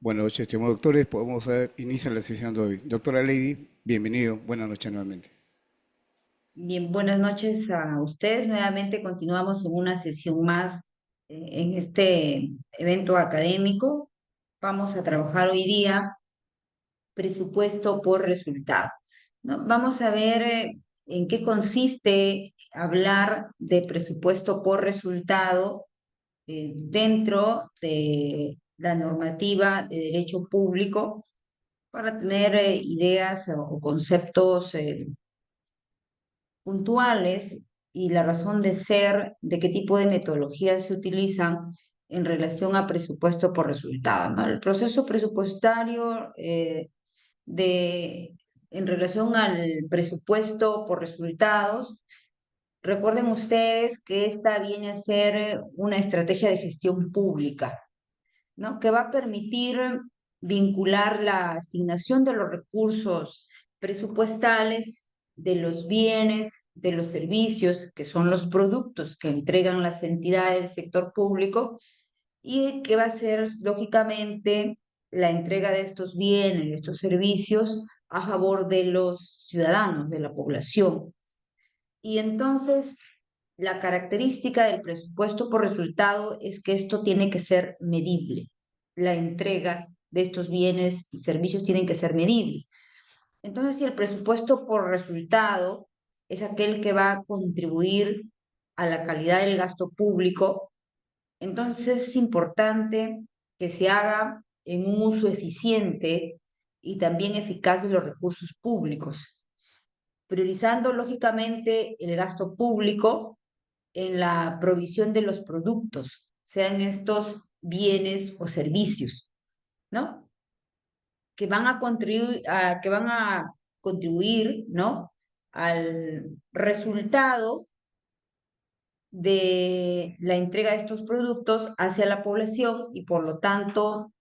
Buenas noches, estimados doctores. Podemos dar inicio a la sesión de hoy. Doctora Lady, bienvenido. Buenas noches nuevamente. Bien, buenas noches a ustedes. Nuevamente continuamos en una sesión más en este evento académico. Vamos a trabajar hoy día presupuesto por resultado, ¿no? Vamos a ver en qué consiste hablar de presupuesto por resultado dentro de la normativa de derecho público para tener ideas o conceptos puntuales y la razón de ser de qué tipo de metodologías se utilizan en relación a presupuesto por resultado, ¿no? El proceso presupuestario de, en relación al presupuesto por resultados, recuerden ustedes que esta viene a ser una estrategia de gestión pública, ¿no? Que va a permitir vincular la asignación de los recursos presupuestales, de los bienes, de los servicios, que son los productos que entregan las entidades del sector público, y que va a ser, lógicamente, la entrega de estos bienes, de estos servicios a favor de los ciudadanos, de la población. Y entonces, la característica del presupuesto por resultado es que esto tiene que ser medible. La entrega de estos bienes y servicios tienen que ser medibles. Entonces, si el presupuesto por resultado es aquel que va a contribuir a la calidad del gasto público, entonces es importante que se haga en un uso eficiente y también eficaz de los recursos públicos, priorizando lógicamente el gasto público en la provisión de los productos, sean estos bienes o servicios, ¿no? Que van a contribuir, ¿no? Al resultado de la entrega de estos productos hacia la población y por lo tanto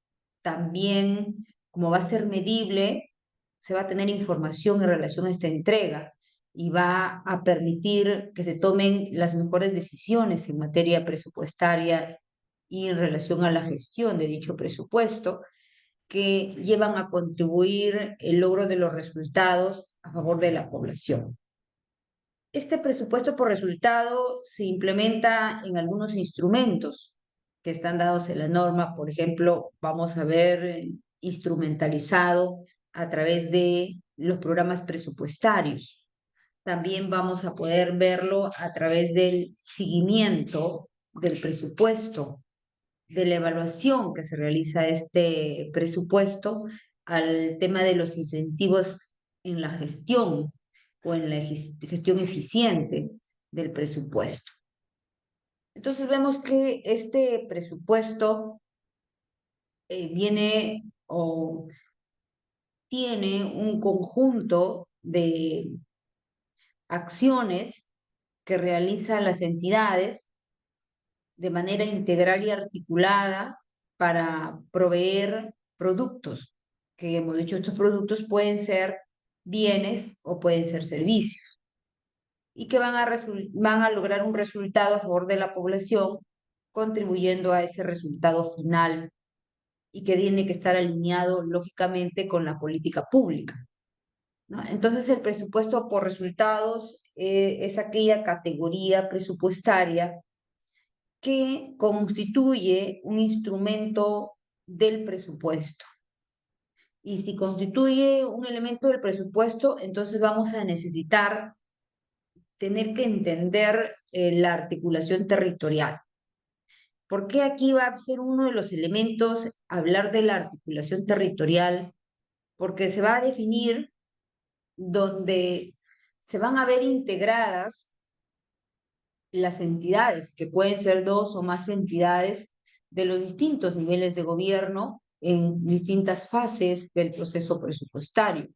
también, como va a ser medible, se va a tener información en relación a esta entrega y va a permitir que se tomen las mejores decisiones en materia presupuestaria y en relación a la gestión de dicho presupuesto, que llevan a contribuir el logro de los resultados a favor de la población. Este presupuesto por resultado se implementa en algunos instrumentos que están dados en la norma. Por ejemplo, vamos a ver instrumentalizado a través de los programas presupuestarios. También vamos a poder verlo a través del seguimiento del presupuesto, de la evaluación que se realiza este presupuesto al tema de los incentivos en la gestión o en la gestión eficiente del presupuesto. Entonces vemos que este presupuesto viene o tiene un conjunto de acciones que realizan las entidades de manera integral y articulada para proveer productos, que hemos dicho, estos productos pueden ser bienes o pueden ser servicios, y que van a lograr un resultado a favor de la población, contribuyendo a ese resultado final y que tiene que estar alineado lógicamente con la política pública, ¿no? Entonces el presupuesto por resultados es aquella categoría presupuestaria que constituye un instrumento del presupuesto. Y si constituye un elemento del presupuesto, entonces vamos a necesitar tener que entender la articulación territorial. ¿Por qué aquí va a ser uno de los elementos hablar de la articulación territorial? Porque se va a definir donde se van a ver integradas las entidades, que pueden ser dos o más entidades de los distintos niveles de gobierno en distintas fases del proceso presupuestario.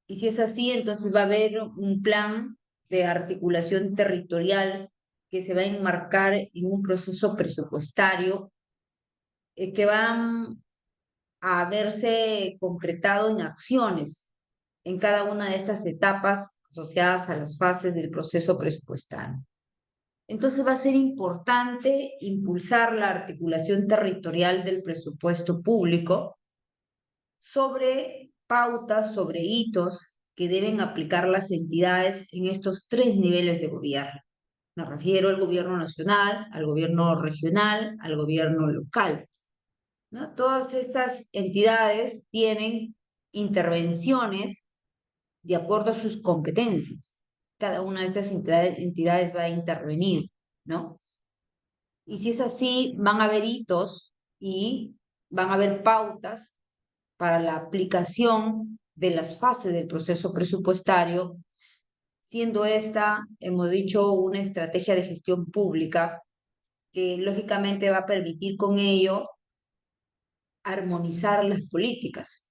Y si es así, entonces va a haber un plan de articulación territorial que se va a enmarcar en un proceso presupuestario que va a verse concretado en acciones en cada una de estas etapas asociadas a las fases del proceso presupuestario. Entonces va a ser importante impulsar la articulación territorial del presupuesto público sobre pautas, sobre hitos que deben aplicar las entidades en estos tres niveles de gobierno. Me refiero al gobierno nacional, al gobierno regional, al gobierno local, ¿no? Todas estas entidades tienen intervenciones de acuerdo a sus competencias. Cada una de estas entidades va a intervenir, ¿no? Y si es así, van a haber hitos y van a haber pautas para la aplicación de las fases del proceso presupuestario, siendo esta, hemos dicho, una estrategia de gestión pública que lógicamente va a permitir con ello armonizar las políticas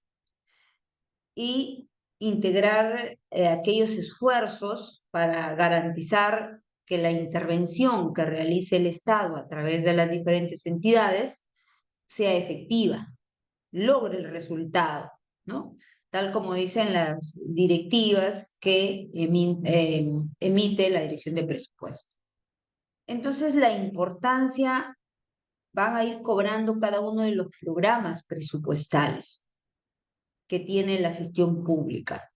y integrar aquellos esfuerzos para garantizar que la intervención que realice el Estado a través de las diferentes entidades sea efectiva, logre el resultado, ¿no? Tal como dicen las directivas que emite la Dirección de Presupuesto. Entonces, la importancia van a ir cobrando cada uno de los programas presupuestales que tiene la gestión pública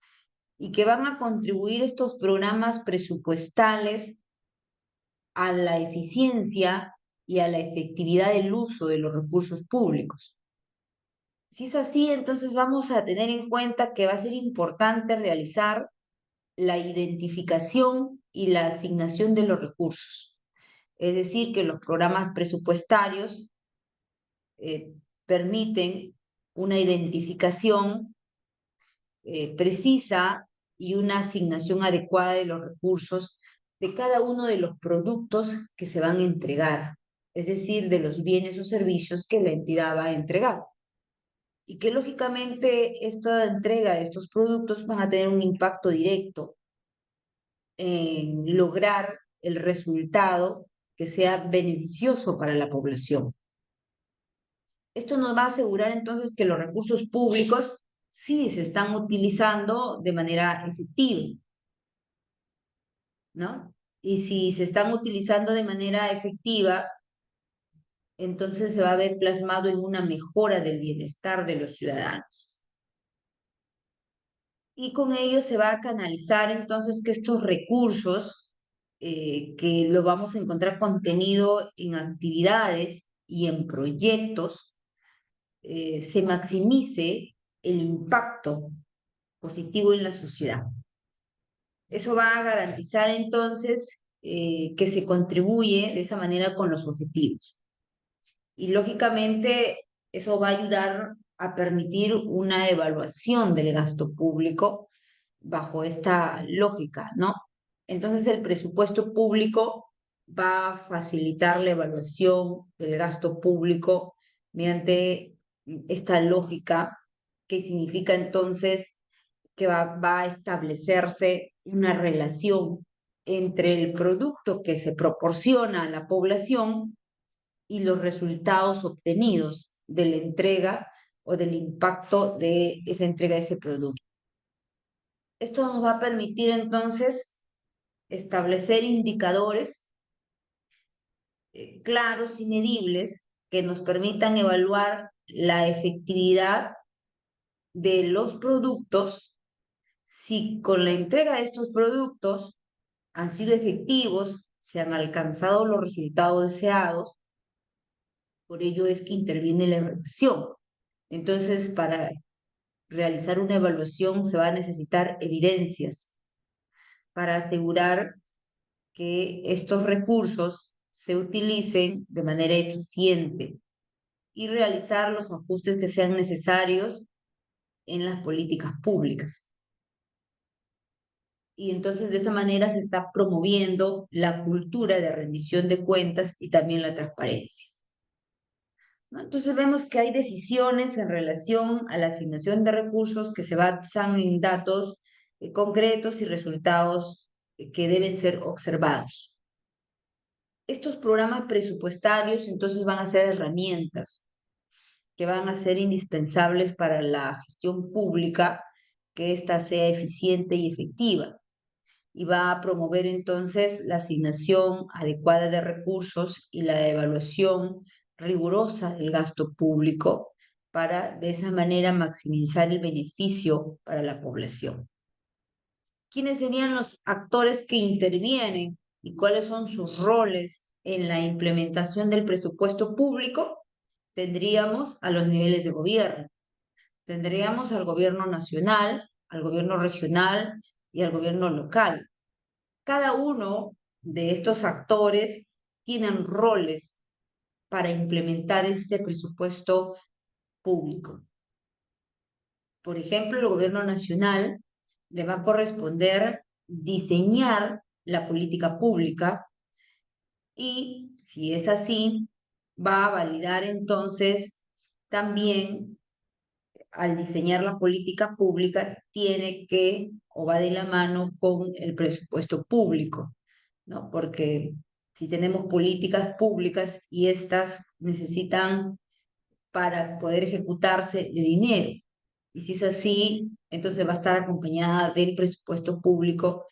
y que van a contribuir estos programas presupuestales a la eficiencia y a la efectividad del uso de los recursos públicos. Si es así, entonces vamos a tener en cuenta que va a ser importante realizar la identificación y la asignación de los recursos. Es decir, que los programas presupuestarios eh, permiten una identificación precisa y una asignación adecuada de los recursos de cada uno de los productos que se van a entregar, es decir, de los bienes o servicios que la entidad va a entregar. Y que lógicamente esta entrega de estos productos van a tener un impacto directo en lograr el resultado que sea beneficioso para la población. Esto nos va a asegurar entonces que los recursos públicos sí se están utilizando de manera efectiva, ¿no? Y si se están utilizando de manera efectiva, entonces se va a ver plasmado en una mejora del bienestar de los ciudadanos. Y con ello se va a canalizar entonces que estos recursos, que lo vamos a encontrar contenido en actividades y en proyectos, se maximice el impacto positivo en la sociedad. Eso va a garantizar entonces que se contribuye de esa manera con los objetivos. Y lógicamente eso va a ayudar a permitir una evaluación del gasto público bajo esta lógica, ¿no? Entonces el presupuesto público va a facilitar la evaluación del gasto público mediante esta lógica, que significa entonces que va a establecerse una relación entre el producto que se proporciona a la población y los resultados obtenidos de la entrega o del impacto de esa entrega de ese producto. Esto nos va a permitir entonces establecer indicadores claros y medibles que nos permitan evaluar la efectividad de los productos, si con la entrega de estos productos han sido efectivos, se han alcanzado los resultados deseados. Por ello es que interviene la evaluación. Entonces, para realizar una evaluación se va a necesitar evidencias para asegurar que estos recursos se utilicen de manera eficiente y realizar los ajustes que sean necesarios en las políticas públicas. Y entonces de esa manera se está promoviendo la cultura de rendición de cuentas y también la transparencia, ¿no? Entonces vemos que hay decisiones en relación a la asignación de recursos que se basan en datos concretos y resultados que deben ser observados. Estos programas presupuestarios entonces van a ser herramientas que van a ser indispensables para la gestión pública, que ésta sea eficiente y efectiva. y va a promover entonces la asignación adecuada de recursos y la evaluación rigurosa del gasto público para de esa manera maximizar el beneficio para la población. ¿Quiénes serían los actores que intervienen y cuáles son sus roles en la implementación del presupuesto público? Tendríamos a los niveles de gobierno. Tendríamos al gobierno nacional, al gobierno regional y al gobierno local. Cada uno de estos actores tienen roles para implementar este presupuesto público. Por ejemplo, el gobierno nacional le va a corresponder diseñar la política pública y, si es así, va a validar entonces también, al diseñar la política pública, tiene que o va de la mano con el presupuesto público, ¿no? Porque si tenemos políticas públicas y estas necesitan para poder ejecutarse de dinero. Y si es así, entonces va a estar acompañada del presupuesto público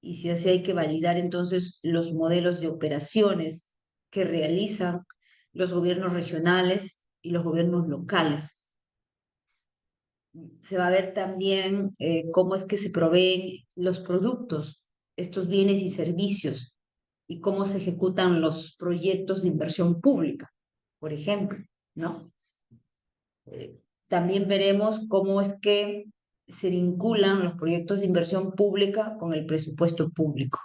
y si es así hay que validar entonces los modelos de operaciones que realizan los gobiernos regionales y los gobiernos locales. Se va a ver también cómo es que se proveen los productos, estos bienes y servicios, y cómo se ejecutan los proyectos de inversión pública, por ejemplo, ¿no? También veremos cómo es que se vinculan los proyectos de inversión pública con el presupuesto público.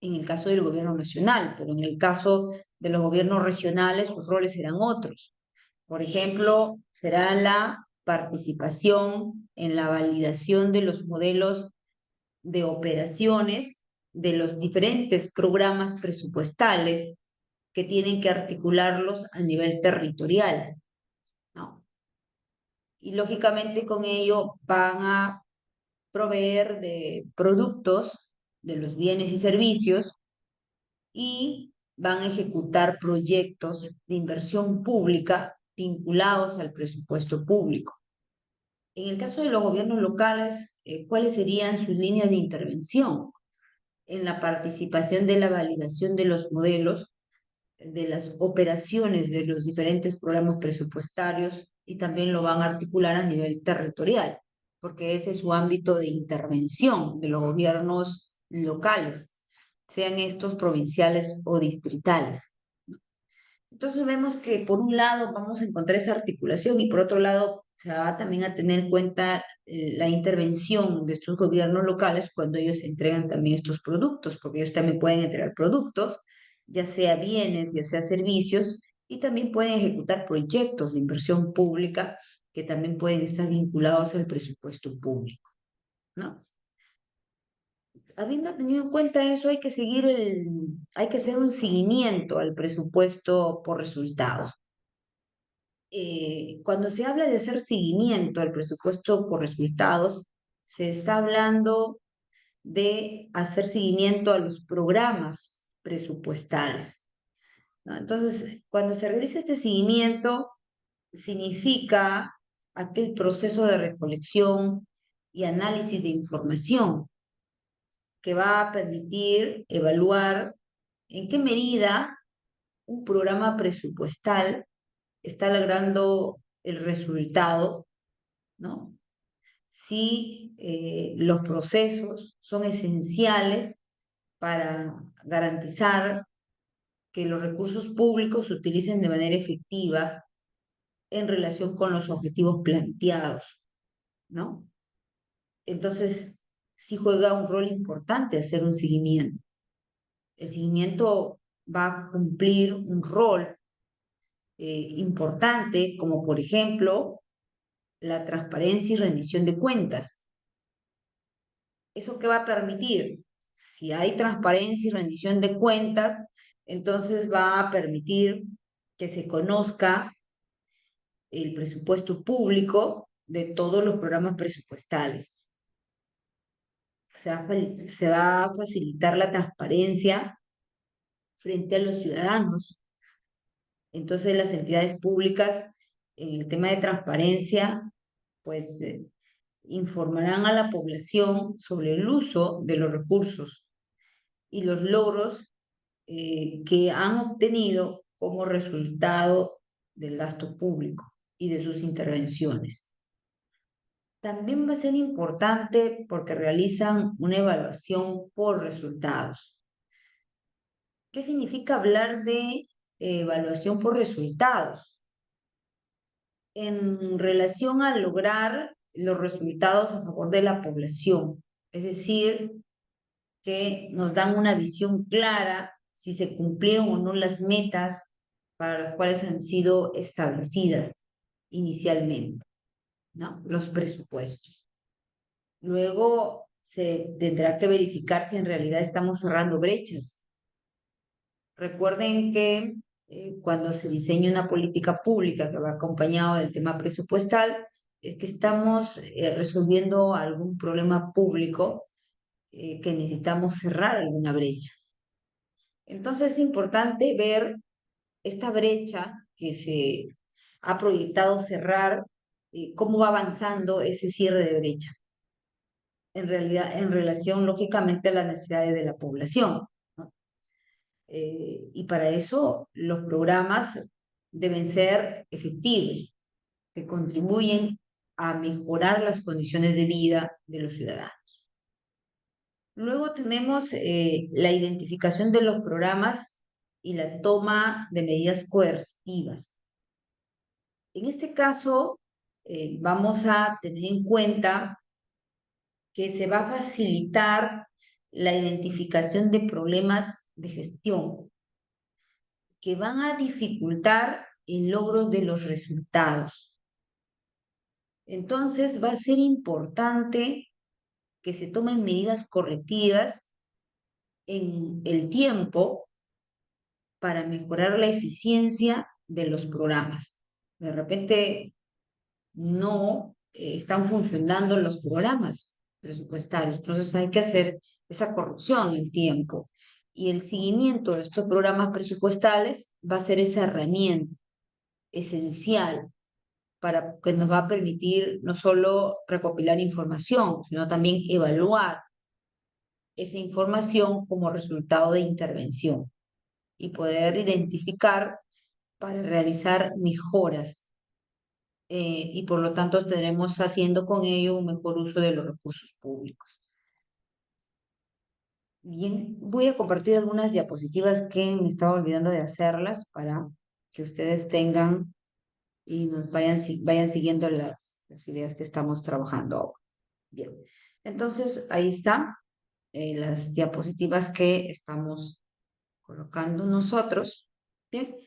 En el caso del gobierno nacional, pero en el caso de los gobiernos regionales, sus roles serán otros. Por ejemplo, será la participación en la validación de los modelos de operaciones de los diferentes programas presupuestales que tienen que articularlos a nivel territorial, ¿no? Y lógicamente con ello van a proveer de productos, de los bienes y servicios, y van a ejecutar proyectos de inversión pública vinculados al presupuesto público. En el caso de los gobiernos locales, ¿cuáles serían sus líneas de intervención en la participación de la validación de los modelos, de las operaciones de los diferentes programas presupuestarios y también lo van a articular a nivel territorial, porque ese es su ámbito de intervención de los gobiernos locales, sean estos provinciales o distritales? Entonces vemos que por un lado vamos a encontrar esa articulación y por otro lado se va también a tener en cuenta la intervención de estos gobiernos locales cuando ellos entregan también estos productos, porque ellos también pueden entregar productos, ya sea bienes, ya sea servicios, y también pueden ejecutar proyectos de inversión pública que también pueden estar vinculados al presupuesto público, ¿no? Habiendo tenido en cuenta eso, hay que hacer un seguimiento al presupuesto por resultados. Cuando se habla de hacer seguimiento al presupuesto por resultados, se está hablando de hacer seguimiento a los programas presupuestales, ¿no? Entonces, cuando se realiza este seguimiento, significa aquel proceso de recolección y análisis de información que va a permitir evaluar en qué medida un programa presupuestal está logrando el resultado, ¿no? Si los procesos son esenciales para garantizar que los recursos públicos se utilicen de manera efectiva en relación con los objetivos planteados, ¿no? Entonces, sí juega un rol importante hacer un seguimiento. El seguimiento va a cumplir un rol importante, como por ejemplo la transparencia y rendición de cuentas. ¿Eso qué va a permitir? Si hay transparencia y rendición de cuentas, entonces va a permitir que se conozca el presupuesto público de todos los programas presupuestales. Se va a facilitar la transparencia frente a los ciudadanos. Entonces las entidades públicas en el tema de transparencia, pues informarán a la población sobre el uso de los recursos y los logros que han obtenido como resultado del gasto público y de sus intervenciones. También va a ser importante porque realizan una evaluación por resultados. ¿Qué significa hablar de evaluación por resultados? En relación a lograr los resultados a favor de la población, es decir, que nos dan una visión clara si se cumplieron o no las metas para las cuales han sido establecidas inicialmente, ¿no? Los presupuestos. Luego se tendrá que verificar si en realidad estamos cerrando brechas. Recuerden que cuando se diseña una política pública que va acompañado del tema presupuestal, es que estamos resolviendo algún problema público que necesitamos cerrar alguna brecha. Entonces es importante ver esta brecha que se ha proyectado cerrar, cómo va avanzando ese cierre de brecha, en realidad, en relación lógicamente a las necesidades de la población, ¿no? Y para eso los programas deben ser efectivos, que contribuyen a mejorar las condiciones de vida de los ciudadanos. Luego tenemos la identificación de los programas y la toma de medidas coercitivas. En este caso, vamos a tener en cuenta que se va a facilitar la identificación de problemas de gestión que van a dificultar el logro de los resultados. Entonces, va a ser importante que se tomen medidas correctivas en el tiempo para mejorar la eficiencia de los programas. De repente no están funcionando los programas presupuestarios, entonces hay que hacer esa corrección en tiempo. Y el seguimiento de estos programas presupuestales va a ser esa herramienta esencial para que nos va a permitir no solo recopilar información, sino también evaluar esa información como resultado de intervención y poder identificar para realizar mejoras y por lo tanto estaremos haciendo con ello un mejor uso de los recursos públicos. Bien, voy a compartir algunas diapositivas que me estaba olvidando de hacerlas para que ustedes tengan y nos vayan siguiendo las ideas que estamos trabajando ahora. Bien, entonces ahí están las diapositivas que estamos colocando nosotros. Bien,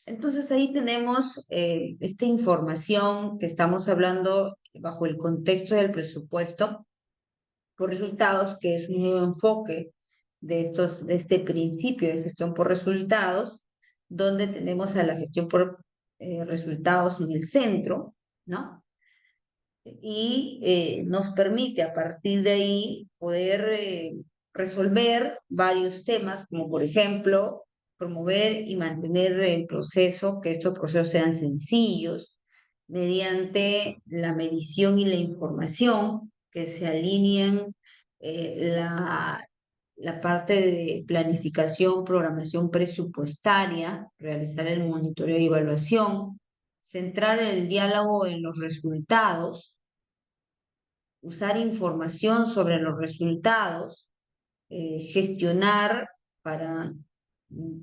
entonces ahí tenemos esta información que estamos hablando bajo el contexto del presupuesto por resultados, que es un nuevo enfoque de este principio de gestión por resultados, donde tenemos a la gestión por resultados en el centro, ¿no? Y nos permite a partir de ahí poder resolver varios temas, como por ejemplo, promover y mantener el proceso, que estos procesos sean sencillos, mediante la medición y la información, que se alineen la parte de planificación, programación presupuestaria, realizar el monitoreo y evaluación, centrar el diálogo en los resultados, usar información sobre los resultados, gestionar para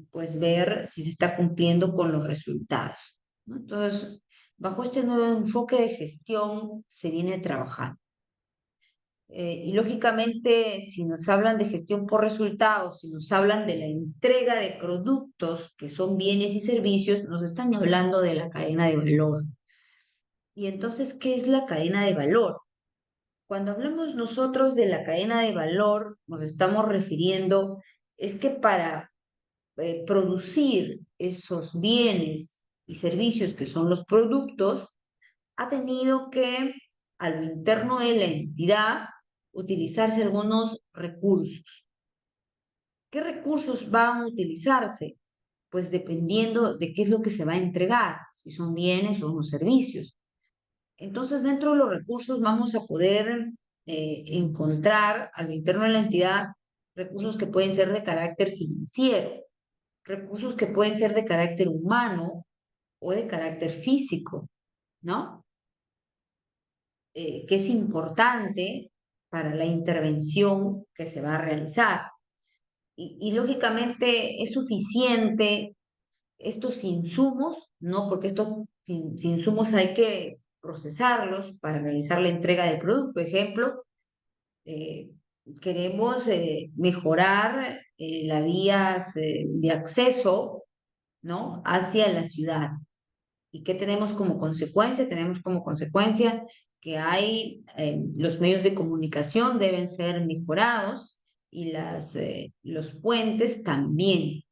pues ver si se está cumpliendo con los resultados, ¿no? Entonces, bajo este nuevo enfoque de gestión se viene trabajando. Y lógicamente, si nos hablan de gestión por resultados, si nos hablan de la entrega de productos que son bienes y servicios, nos están hablando de la cadena de valor. Y entonces, ¿qué es la cadena de valor? Cuando hablamos nosotros de la cadena de valor, nos estamos refiriendo, es que para producir esos bienes y servicios que son los productos, ha tenido que, a lo interno de la entidad, utilizarse algunos recursos. ¿Qué recursos van a utilizarse? Pues dependiendo de qué es lo que se va a entregar, si son bienes o unos servicios. Entonces, dentro de los recursos vamos a poder encontrar a lo interno de la entidad recursos que pueden ser de carácter financiero, recursos que pueden ser de carácter humano o de carácter físico, ¿no? Que es importante para la intervención que se va a realizar. Y lógicamente es suficiente estos insumos, ¿no? Porque estos insumos hay que procesarlos para realizar la entrega del producto. Por ejemplo, eh, queremos mejorar las vías de acceso, ¿no? Hacia la ciudad. ¿Y qué tenemos como consecuencia? Tenemos como consecuencia que hay, los medios de comunicación deben ser mejorados y los puentes también.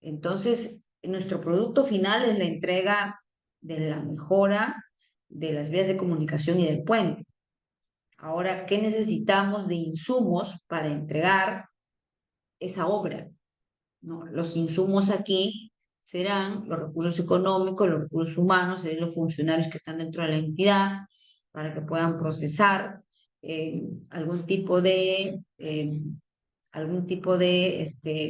Entonces, nuestro producto final es la entrega de la mejora de las vías de comunicación y del puente. Ahora, ¿qué necesitamos de insumos para entregar esa obra? ¿No? Los insumos aquí serán los recursos económicos, los recursos humanos, serán los funcionarios que están dentro de la entidad para que puedan procesar eh, algún tipo de, eh,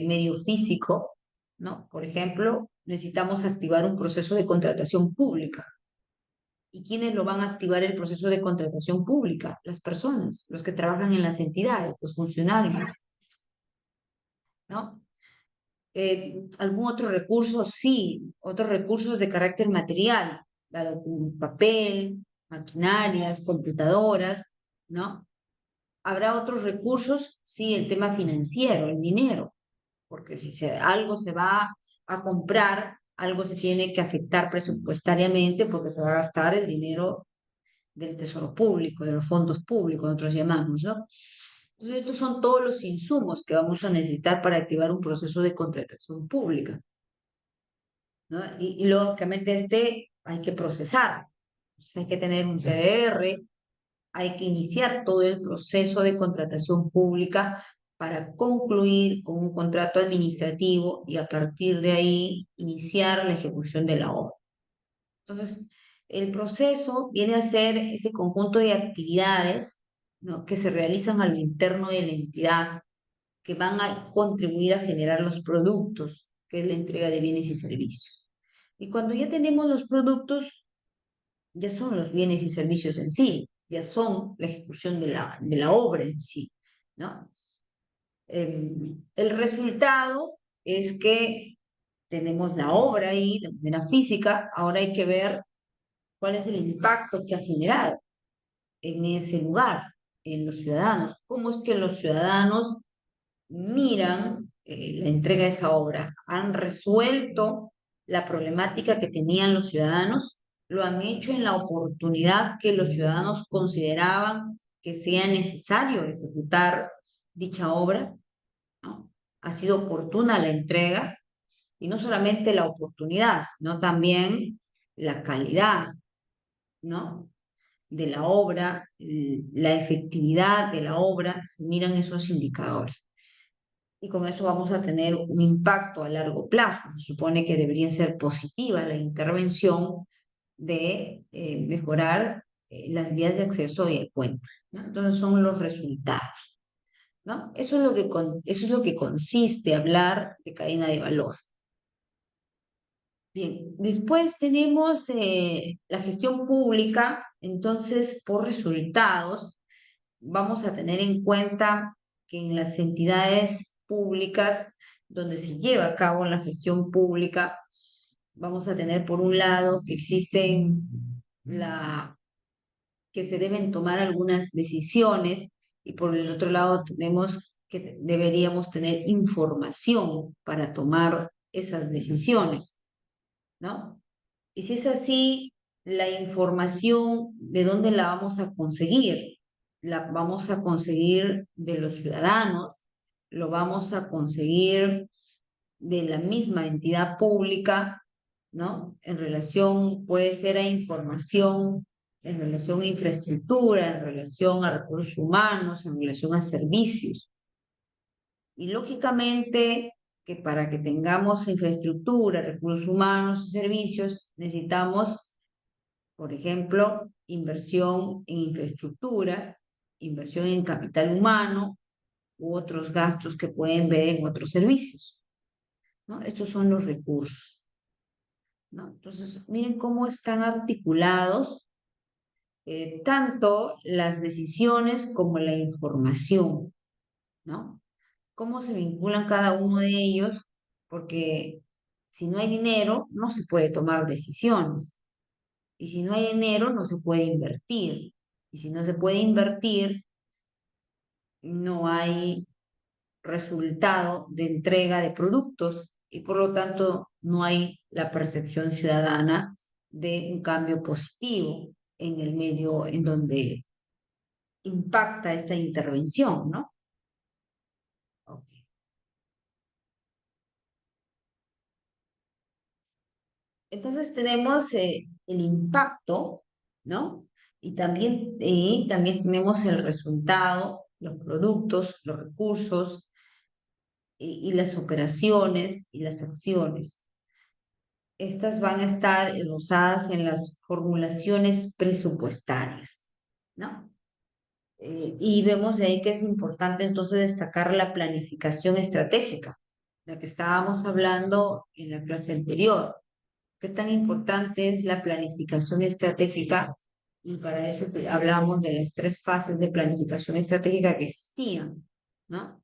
medio físico, ¿no? Por ejemplo, necesitamos activar un proceso de contratación pública. ¿Y quiénes lo van a activar el proceso de contratación pública? Las personas, los que trabajan en las entidades, los funcionarios, ¿no? ¿Algún otro recurso? Sí, otros recursos de carácter material, papel, maquinarias, computadoras, ¿no? Habrá otros recursos, sí, el tema financiero, el dinero, porque si algo se va a comprar, algo se tiene que afectar presupuestariamente porque se va a gastar el dinero del tesoro público, de los fondos públicos, nosotros llamamos, ¿no? Entonces, estos son todos los insumos que vamos a necesitar para activar un proceso de contratación pública, ¿no? Y lógicamente hay que procesar, pues hay que tener un TDR, hay que iniciar todo el proceso de contratación pública para concluir con un contrato administrativo y a partir de ahí iniciar la ejecución de la obra. Entonces, el proceso viene a ser ese conjunto de actividades, ¿no? Que se realizan a lo interno de la entidad, que van a contribuir a generar los productos, que es la entrega de bienes y servicios. Y cuando ya tenemos los productos, ya son los bienes y servicios en sí, ya son la ejecución de la obra en sí, ¿no? El resultado es que tenemos la obra ahí de manera física, ahora hay que ver cuál es el impacto que ha generado en ese lugar, en los ciudadanos, cómo es que los ciudadanos miran la entrega de esa obra, han resuelto la problemática que tenían los ciudadanos, lo han hecho en la oportunidad que los ciudadanos consideraban que sea necesario ejecutar dicha obra, ¿no? Ha sido oportuna la entrega y no solamente la oportunidad, sino también la calidad, ¿no? De la obra, la efectividad de la obra, se miran esos indicadores. Y con eso vamos a tener un impacto a largo plazo. Se supone que debería ser positiva la intervención de mejorar las vías de acceso y el puente, ¿no? Entonces son los resultados, ¿no? Eso es lo que consiste hablar de cadena de valor. Bien, después tenemos la gestión pública, entonces por resultados vamos a tener en cuenta que en las entidades públicas donde se lleva a cabo la gestión pública, vamos a tener por un lado que que se deben tomar algunas decisiones y por el otro lado tenemos que deberíamos tener información para tomar esas decisiones, ¿no? Y si es así, la información, ¿de dónde la vamos a conseguir? La vamos a conseguir de los ciudadanos, lo vamos a conseguir de la misma entidad pública, ¿no? En relación, puede ser a información, en relación a infraestructura, en relación a recursos humanos, en relación a servicios. Y lógicamente que para que tengamos infraestructura, recursos humanos y servicios, necesitamos Por ejemplo, inversión en infraestructura, inversión en capital humano u otros gastos que pueden ver en otros servicios, ¿no? Estos son los recursos, ¿no? Entonces, miren cómo están articulados tanto las decisiones como la información, ¿no? Cómo se vinculan cada uno de ellos, porque si no hay dinero, no se puede tomar decisiones. Y si no hay dinero, no se puede invertir. Y si no se puede invertir, no hay resultado de entrega de productos y por lo tanto no hay la percepción ciudadana de un cambio positivo en el medio en donde impacta esta intervención, ¿no? Ok. Entonces tenemos el impacto, ¿no? Y también tenemos el resultado, los productos, los recursos y las operaciones y las acciones. Estas van a estar usadas en las formulaciones presupuestarias, ¿no? Y vemos de ahí que es importante entonces destacar la planificación estratégica, la que estábamos hablando en la clase anterior. ¿Qué tan importante es la planificación estratégica? Y para eso hablamos de las tres fases de planificación estratégica que existían, ¿no?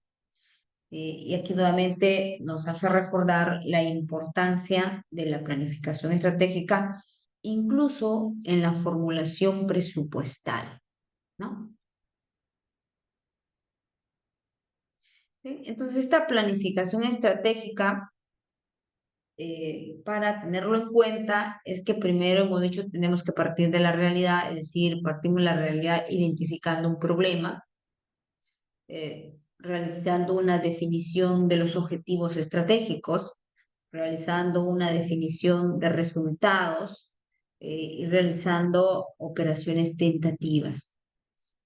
Y aquí nuevamente nos hace recordar la importancia de la planificación estratégica, incluso en la formulación presupuestal, ¿no? ¿Sí? Entonces, esta planificación estratégica, para tenerlo en cuenta, es que primero hemos dicho tenemos que partir de la realidad, es decir, partimos de la realidad identificando un problema, realizando una definición de los objetivos estratégicos, realizando una definición de resultados y realizando operaciones tentativas.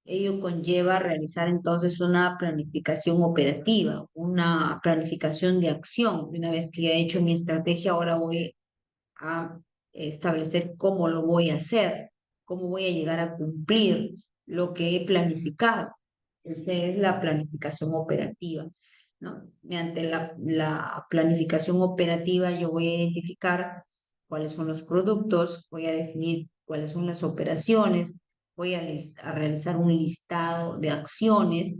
Ello conlleva realizar entonces una planificación operativa, una planificación de acción. Una vez que ya he hecho mi estrategia, ahora voy a establecer cómo lo voy a hacer, cómo voy a llegar a cumplir lo que he planificado. Esa es la planificación operativa, ¿no? Mediante la planificación operativa yo voy a identificar cuáles son los productos, voy a definir cuáles son las operaciones, voy a realizar un listado de acciones,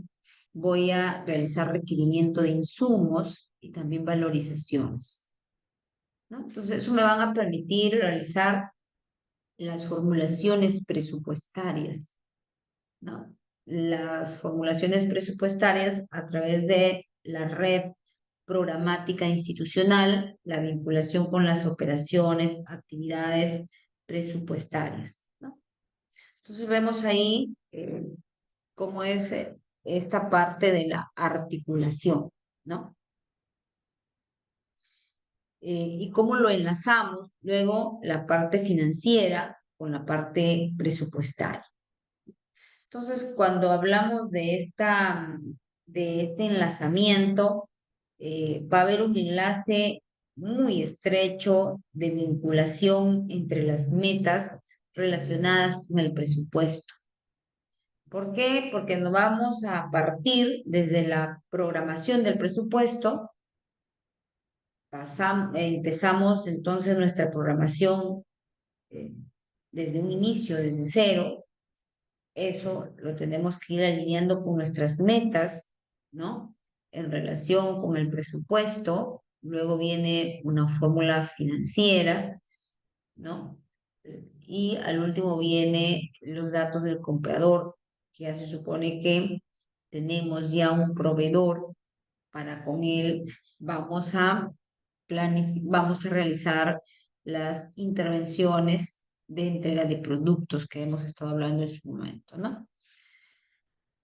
voy a realizar requerimiento de insumos y también valorizaciones, ¿no? Entonces, eso me van a permitir realizar las formulaciones presupuestarias, ¿no? Las formulaciones presupuestarias a través de la red programática institucional, la vinculación con las operaciones, actividades presupuestarias, ¿no? Entonces, vemos ahí cómo es esta parte de la articulación, ¿no? Y cómo lo enlazamos luego la parte financiera con la parte presupuestaria. Entonces, cuando hablamos de este enlazamiento, va a haber un enlace muy estrecho de vinculación entre las metas relacionadas con el presupuesto. ¿Por qué? Porque nos vamos a partir desde la programación del presupuesto. Empezamos entonces nuestra programación eh, desde un inicio, desde cero. Eso lo tenemos que ir alineando con nuestras metas, ¿no? En relación con el presupuesto. Luego viene una fórmula financiera, ¿no? Y al último viene los datos del comprador, que ya se supone que tenemos ya un proveedor para con él vamos a realizar las intervenciones de entrega de productos que hemos estado hablando en su momento, ¿no?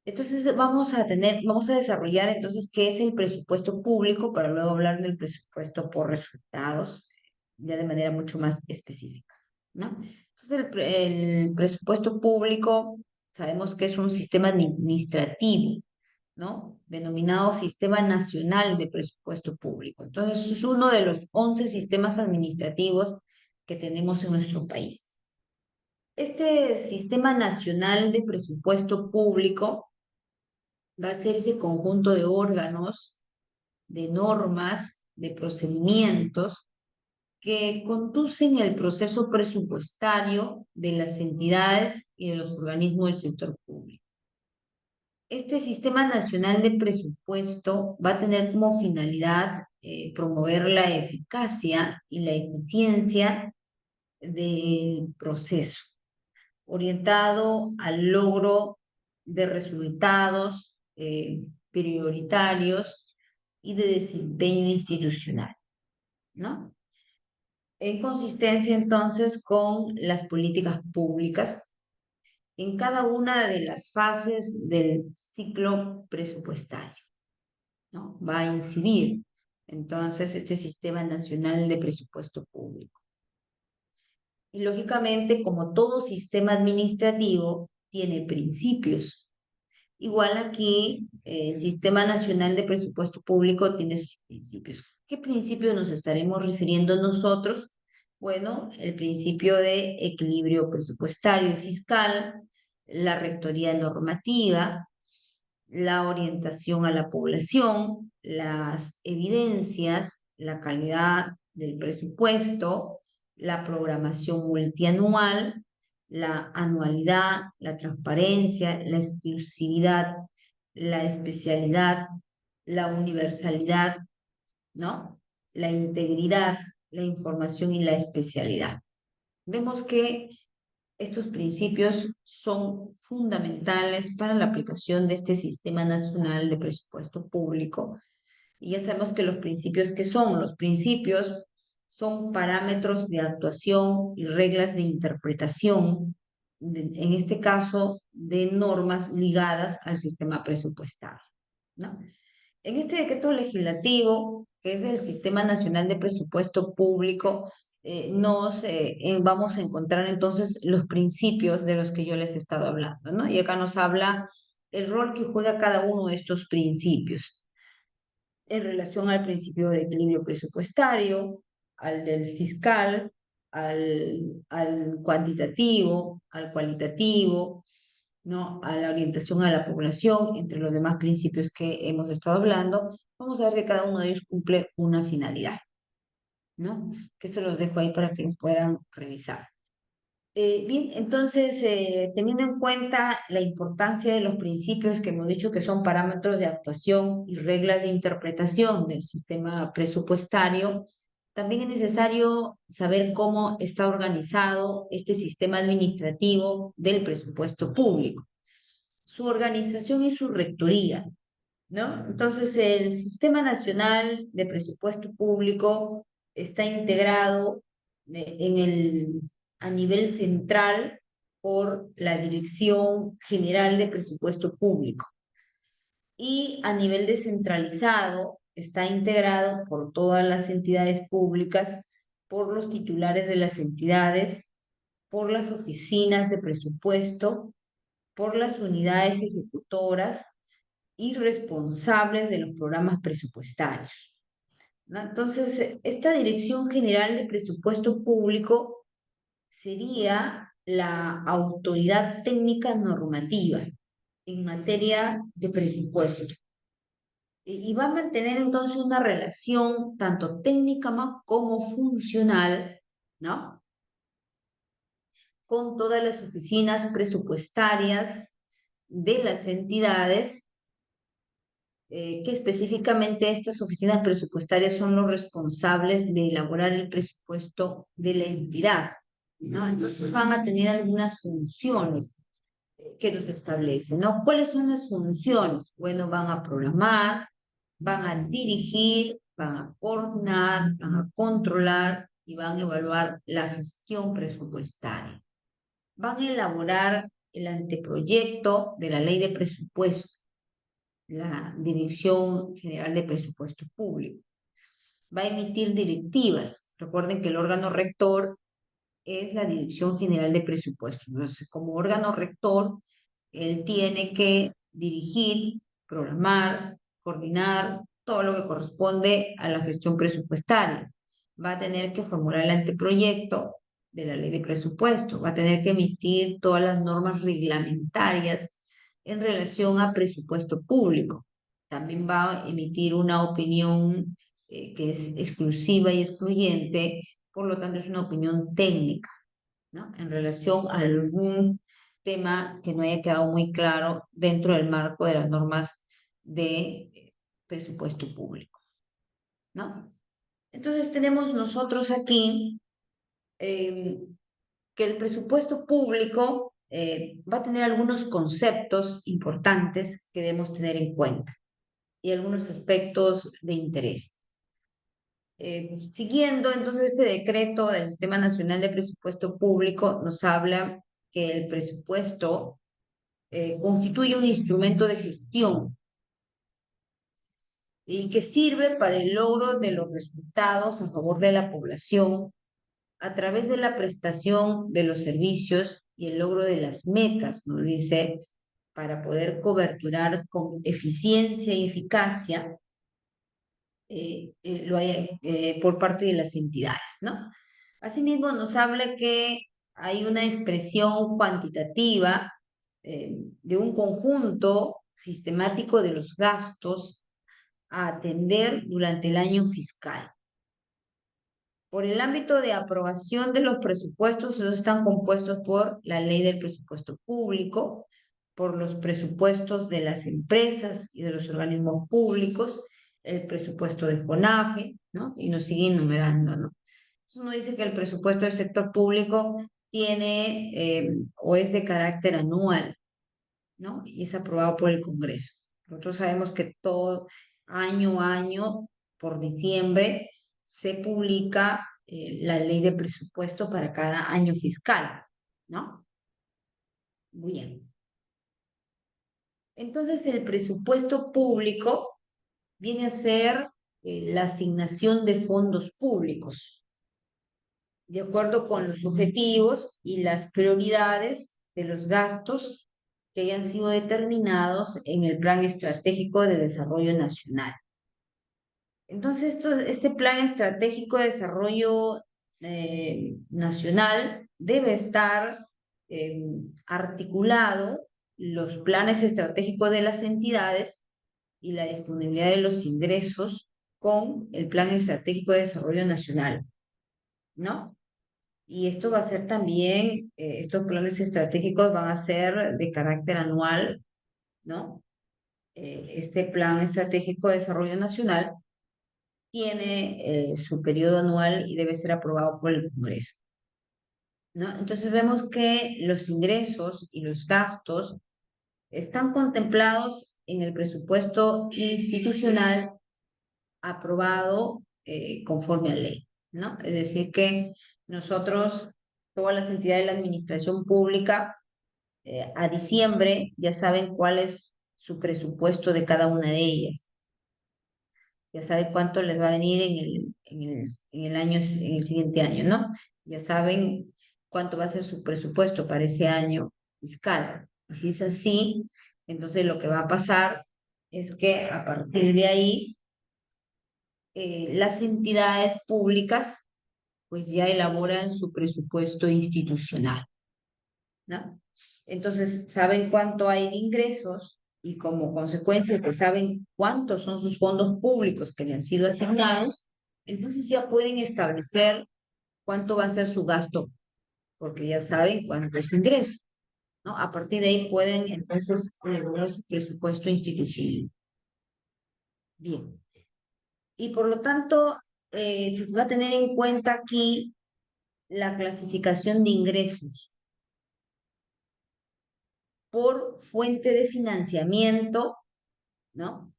Entonces vamos a desarrollar entonces qué es el presupuesto público para luego hablar del presupuesto por resultados, ya de manera mucho más específica, ¿no? Entonces el presupuesto público sabemos que es un sistema administrativo, ¿no? Denominado Sistema Nacional de Presupuesto Público. Entonces, es uno de los 11 sistemas administrativos que tenemos en nuestro país. Este Sistema Nacional de Presupuesto Público va a ser ese conjunto de órganos, de normas, de procedimientos que conducen el proceso presupuestario de las entidades y de los organismos del sector público. Este Sistema Nacional de Presupuesto va a tener como finalidad promover la eficacia y la eficiencia del proceso, orientado al logro de resultados prioritarios y de desempeño institucional, ¿no? En consistencia entonces con las políticas públicas en cada una de las fases del ciclo presupuestario, ¿no? Va a incidir entonces este Sistema Nacional de Presupuesto Público. Y lógicamente, como todo sistema administrativo, tiene principios. Igual aquí, el Sistema Nacional de Presupuesto Público tiene sus principios. ¿Qué principios nos estaremos refiriendo nosotros? Bueno, el principio de equilibrio presupuestario y fiscal, la rectoría normativa, la orientación a la población, las evidencias, la calidad del presupuesto, la programación multianual, la anualidad, la transparencia, la exclusividad, la especialidad, la universalidad, ¿no? La integridad, la información y la especialidad. Vemos que estos principios son fundamentales para la aplicación de este Sistema Nacional de Presupuesto Público. Y ya sabemos que los principios, ¿qué son? Los principios son parámetros de actuación y reglas de interpretación, en este caso, de normas ligadas al sistema presupuestario, ¿no? En este decreto legislativo, que es el Sistema Nacional de Presupuesto Público, vamos a encontrar entonces los principios de los que yo les he estado hablando, ¿no? Y acá nos habla el rol que juega cada uno de estos principios en relación al principio de equilibrio presupuestario, al del fiscal, al cuantitativo, al cualitativo, ¿no? A la orientación a la población, entre los demás principios que hemos estado hablando. Vamos a ver que cada uno de ellos cumple una finalidad, ¿no? Que se los dejo ahí para que los puedan revisar. Bien, entonces, teniendo en cuenta la importancia de los principios que hemos dicho que son parámetros de actuación y reglas de interpretación del sistema presupuestario, también es necesario saber cómo está organizado este sistema administrativo del presupuesto público, su organización y su rectoría, ¿no? Entonces, el Sistema Nacional de Presupuesto Público está integrado a nivel central por la Dirección General de Presupuesto Público y a nivel descentralizado está integrado por todas las entidades públicas, por los titulares de las entidades, por las oficinas de presupuesto, por las unidades ejecutoras y responsables de los programas presupuestarios, ¿no? Entonces, esta Dirección General de Presupuesto Público sería la autoridad técnica normativa en materia de presupuesto y va a mantener entonces una relación tanto técnica como funcional, ¿no? Con todas las oficinas presupuestarias de las entidades, que específicamente estas oficinas presupuestarias son los responsables de elaborar el presupuesto de la entidad, ¿no? Entonces van a tener algunas funciones que nos establecen, ¿no? ¿Cuáles son las funciones? Bueno, van a programar, van a dirigir, van a coordinar, van a controlar y van a evaluar la gestión presupuestaria. Van a elaborar el anteproyecto de la ley de presupuesto, la Dirección General de Presupuesto Público. Va a emitir directivas. Recuerden que el órgano rector es la Dirección General de Presupuestos. Entonces, como órgano rector, él tiene que dirigir, programar, coordinar todo lo que corresponde a la gestión presupuestaria. Va a tener que formular el anteproyecto de la ley de presupuesto, va a tener que emitir todas las normas reglamentarias en relación a presupuesto público. También va a emitir una opinión que es exclusiva y excluyente, por lo tanto es una opinión técnica, ¿no? En relación a algún tema que no haya quedado muy claro dentro del marco de las normas de presupuesto público, ¿no? Entonces tenemos nosotros aquí eh, que el presupuesto público va a tener algunos conceptos importantes que debemos tener en cuenta y algunos aspectos de interés. Siguiendo entonces este decreto del Sistema Nacional de Presupuesto Público, nos habla que el presupuesto constituye un instrumento de gestión y que sirve para el logro de los resultados a favor de la población a través de la prestación de los servicios y el logro de las metas, nos dice, para poder coberturar con eficiencia y eficacia por parte de las entidades, ¿no? Asimismo, nos habla que hay una expresión cuantitativa de un conjunto sistemático de los gastos a atender durante el año fiscal. Por el ámbito de aprobación de los presupuestos, ellos están compuestos por la ley del presupuesto público, por los presupuestos de las empresas y de los organismos públicos, el presupuesto de FONAFE, ¿no? Y nos sigue enumerando, ¿no? Entonces uno dice que el presupuesto del sector público tiene o es de carácter anual, ¿no? Y es aprobado por el Congreso. Nosotros sabemos que todo año a año, por diciembre, se publica la ley de presupuesto para cada año fiscal, ¿no? Muy bien. Entonces, el presupuesto público viene a ser la asignación de fondos públicos, de acuerdo con los objetivos y las prioridades de los gastos que hayan sido determinados en el Plan Estratégico de Desarrollo Nacional. Entonces, este Plan Estratégico de Desarrollo Nacional debe estar eh, articulado los planes estratégicos de las entidades y la disponibilidad de los ingresos con el Plan Estratégico de Desarrollo Nacional, ¿no? Y esto va a ser también, estos planes estratégicos van a ser de carácter anual, ¿no? Este Plan Estratégico de Desarrollo Nacional tiene su periodo anual y debe ser aprobado por el Congreso, ¿no? Entonces vemos que los ingresos y los gastos están contemplados en el presupuesto institucional aprobado conforme a ley, ¿no? Es decir, que nosotros, todas las entidades de la administración pública, a diciembre ya saben cuál es su presupuesto de cada una de ellas. Ya saben cuánto les va a venir en el año, en el siguiente año, ¿no? Ya saben cuánto va a ser su presupuesto para ese año fiscal. Así es así, entonces lo que va a pasar es que a partir de ahí las entidades públicas pues ya elaboran su presupuesto institucional, ¿no? Entonces saben cuánto hay de ingresos y como consecuencia que saben cuántos son sus fondos públicos que le han sido asignados, entonces ya pueden establecer cuánto va a ser su gasto, porque ya saben cuánto es su ingreso, ¿no? A partir de ahí pueden entonces elaborar su presupuesto institucional. Bien. Y por lo tanto, se va a tener en cuenta aquí la clasificación de ingresos por fuente de financiamiento, ¿no?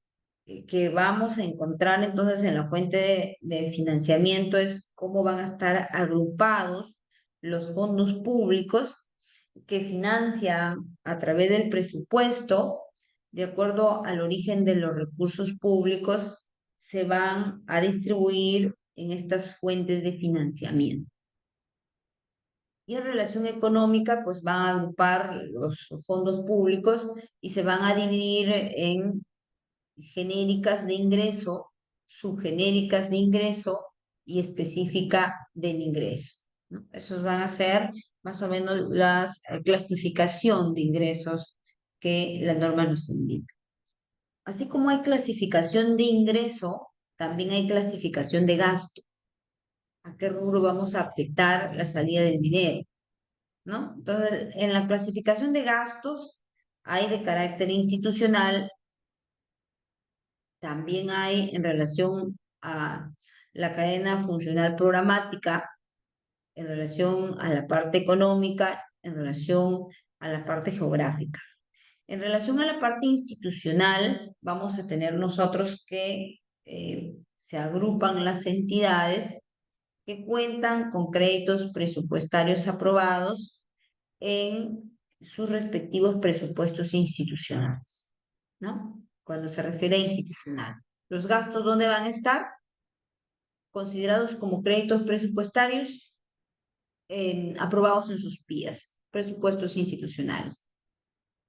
Que vamos a encontrar entonces en la fuente de financiamiento es cómo van a estar agrupados los fondos públicos que financian a través del presupuesto, de acuerdo al origen de los recursos públicos, se van a distribuir en estas fuentes de financiamiento. Y en relación económica, pues van a agrupar los fondos públicos y se van a dividir en genéricas de ingreso, subgenéricas de ingreso y específica del ingreso. ¿no? Esos van a ser más o menos la clasificación de ingresos que la norma nos indica. Así como hay clasificación de ingreso, también hay clasificación de gasto. ¿A qué rubro vamos a afectar la salida del dinero? ¿No? Entonces, en la clasificación de gastos hay de carácter institucional, también hay en relación a la cadena funcional programática, en relación a la parte económica, en relación a la parte geográfica. En relación a la parte institucional, vamos a tener nosotros que se agrupan las entidades que cuentan con créditos presupuestarios aprobados en sus respectivos presupuestos institucionales, ¿no? Cuando se refiere a institucional. Los gastos, ¿dónde van a estar? Considerados como créditos presupuestarios aprobados en sus PIAs, presupuestos institucionales.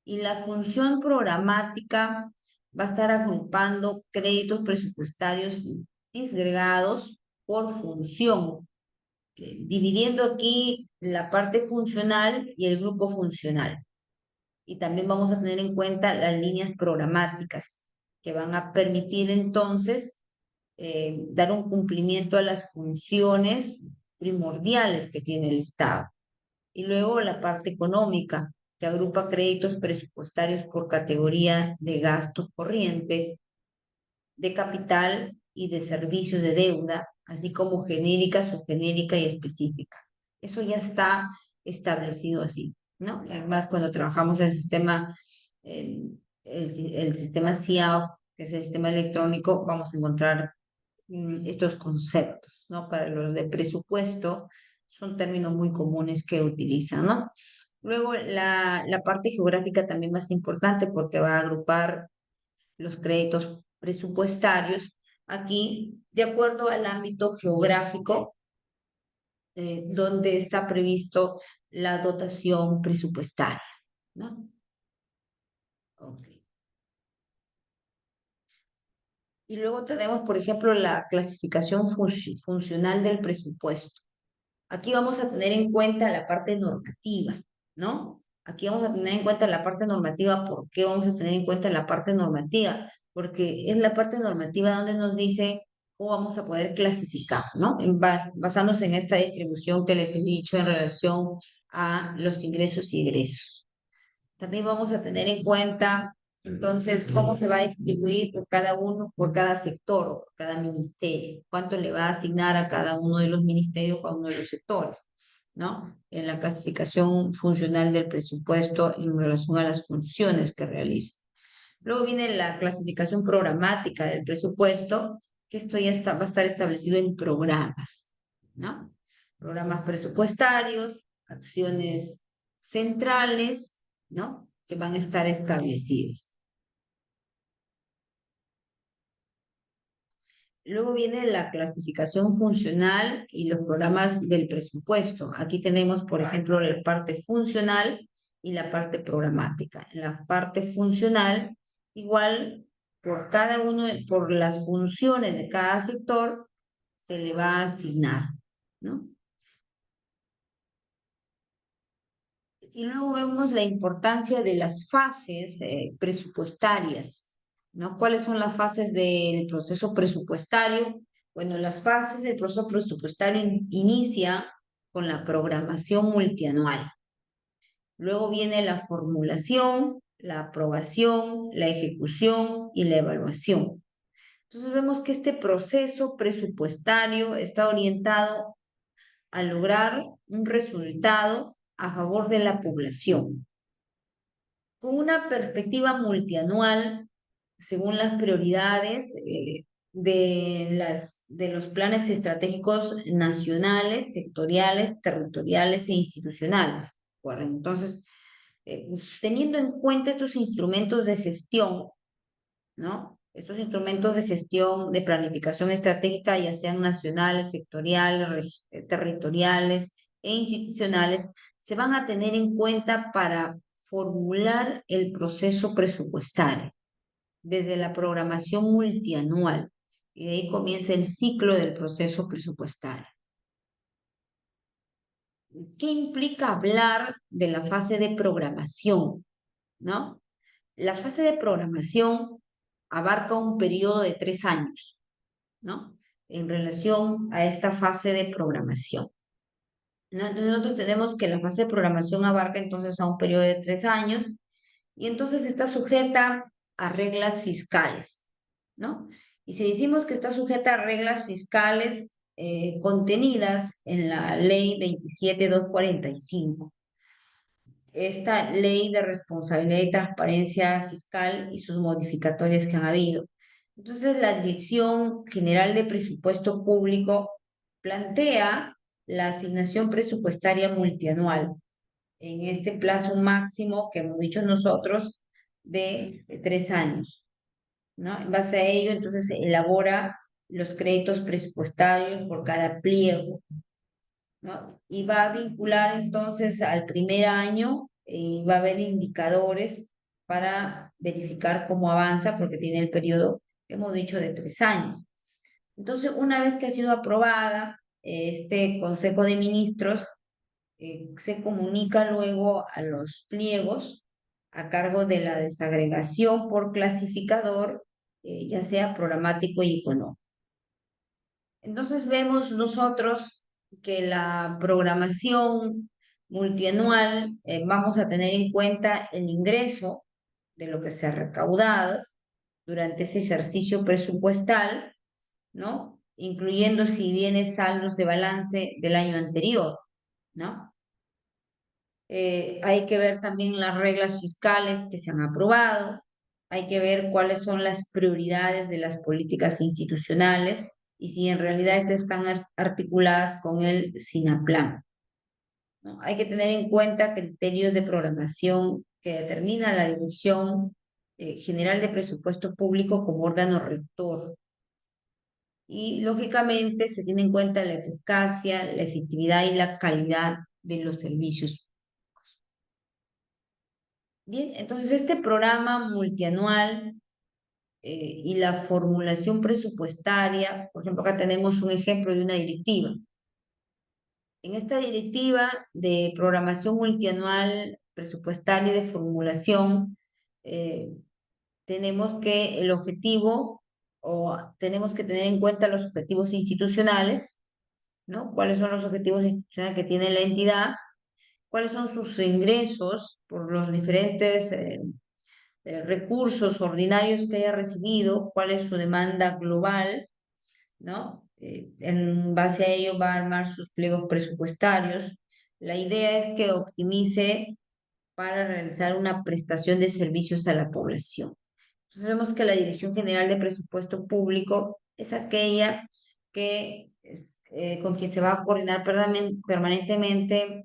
Y la función programática va a estar agrupando créditos presupuestarios disgregados por función, dividiendo aquí la parte funcional y el grupo funcional. Y también vamos a tener en cuenta las líneas programáticas que van a permitir entonces dar un cumplimiento a las funciones primordiales que tiene el Estado. Y luego la parte económica, que agrupa créditos presupuestarios por categoría de gasto corriente, de capital y de servicios de deuda, así como genérica, subgenérica y específica. Eso ya está establecido así, ¿no? Además, cuando trabajamos en el sistema, el sistema CIAF, que es el sistema electrónico, vamos a encontrar estos conceptos, ¿no? Para los de presupuesto son términos muy comunes que utilizan, ¿no? Luego la parte geográfica también más importante porque va a agrupar los créditos presupuestarios aquí de acuerdo al ámbito geográfico donde está previsto la dotación presupuestaria, ¿no? Ok. Y luego tenemos, por ejemplo, la clasificación funcional del presupuesto. Aquí vamos a tener en cuenta la parte normativa, ¿no? Aquí vamos a tener en cuenta la parte normativa. ¿Por qué vamos a tener en cuenta la parte normativa? Porque es la parte normativa donde nos dice cómo vamos a poder clasificar, ¿no? Basándose en esta distribución que les he dicho en relación a los ingresos y egresos. También vamos a tener en cuenta, entonces, cómo se va a distribuir por cada uno, por cada sector, por cada ministerio, cuánto le va a asignar a cada uno de los ministerios, a uno de los sectores, ¿no? En la clasificación funcional del presupuesto en relación a las funciones que realiza. Luego viene la clasificación programática del presupuesto, que esto ya va a estar establecido en programas, ¿no? Programas presupuestarios, acciones centrales, ¿no? Que van a estar establecidos. Luego viene la clasificación funcional y los programas del presupuesto. Aquí tenemos, por ejemplo, la parte funcional y la parte programática. En la parte funcional, igual, por cada uno, por las funciones de cada sector, se le va a asignar, ¿no? Y luego vemos la importancia de las fases presupuestarias, ¿no? ¿Cuáles son las fases del proceso presupuestario? Bueno, las fases del proceso presupuestario inicia con la programación multianual. Luego viene la formulación, la aprobación, la ejecución y la evaluación. Entonces vemos que este proceso presupuestario está orientado a lograr un resultado a favor de la población, con una perspectiva multianual según las prioridades de los planes estratégicos nacionales, sectoriales, territoriales e institucionales. Bueno, entonces, teniendo en cuenta estos instrumentos de gestión, ¿no? Estos instrumentos de gestión, de planificación estratégica, ya sean nacionales, sectoriales, territoriales e institucionales, se van a tener en cuenta para formular el proceso presupuestario desde la programación multianual. Y de ahí comienza el ciclo del proceso presupuestario. ¿Qué implica hablar de la fase de programación? ¿No? La fase de programación abarca un periodo de 3 años, ¿no? En relación a esta fase de programación. ¿No? Entonces nosotros tenemos que la fase de programación abarca entonces a un periodo de 3 años y entonces está sujeta a reglas fiscales, ¿no? Y si decimos que está sujeta a reglas fiscales contenidas en la ley 27245, esta ley de responsabilidad y transparencia fiscal y sus modificatorias que han habido. Entonces, la Dirección General de Presupuesto Público plantea la asignación presupuestaria multianual en este plazo máximo que hemos dicho nosotros de 3 años, ¿no? En base a ello, entonces se elabora los créditos presupuestarios por cada pliego, ¿no? Y va a vincular entonces al primer año y va a haber indicadores para verificar cómo avanza, porque tiene el periodo, hemos dicho, de 3 años. Entonces, una vez que ha sido aprobada, este Consejo de Ministros se comunica luego a los pliegos a cargo de la desagregación por clasificador, ya sea programático y económico. Entonces vemos nosotros que la programación multianual, vamos a tener en cuenta el ingreso de lo que se ha recaudado durante ese ejercicio presupuestal, ¿no? Incluyendo si viene saldos de balance del año anterior, ¿no? Hay que ver también las reglas fiscales que se han aprobado, hay que ver cuáles son las prioridades de las políticas institucionales y si en realidad estas están articuladas con el SINAPLAN, ¿no? Hay que tener en cuenta criterios de programación que determina la Dirección General de Presupuesto Público como órgano rector. Y lógicamente se tiene en cuenta la eficacia, la efectividad y la calidad de los servicios. Bien, entonces este programa multianual y la formulación presupuestaria, por ejemplo, acá tenemos un ejemplo de una directiva. En esta directiva de programación multianual presupuestaria y de formulación, eh, tenemos que el objetivo o tenemos que tener en cuenta los objetivos institucionales, ¿no? ¿Cuáles son los objetivos institucionales que tiene la entidad? ¿Cuáles son sus ingresos por los diferentes recursos ordinarios que haya recibido, cuál es su demanda global, ¿no? En base a ello va a armar sus pliegos presupuestarios. La idea es que optimice para realizar una prestación de servicios a la población. Entonces vemos que la Dirección General de Presupuesto Público es aquella con quien se va a coordinar permanentemente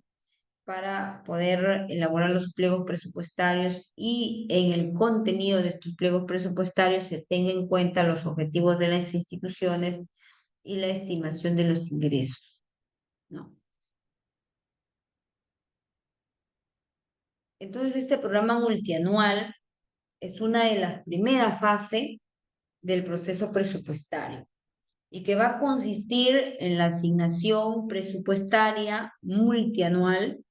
para poder elaborar los pliegos presupuestarios y en el contenido de estos pliegos presupuestarios se tenga en cuenta los objetivos de las instituciones y la estimación de los ingresos, ¿no? Entonces, este programa multianual es una de las primeras fases del proceso presupuestario y que va a consistir en la asignación presupuestaria multianual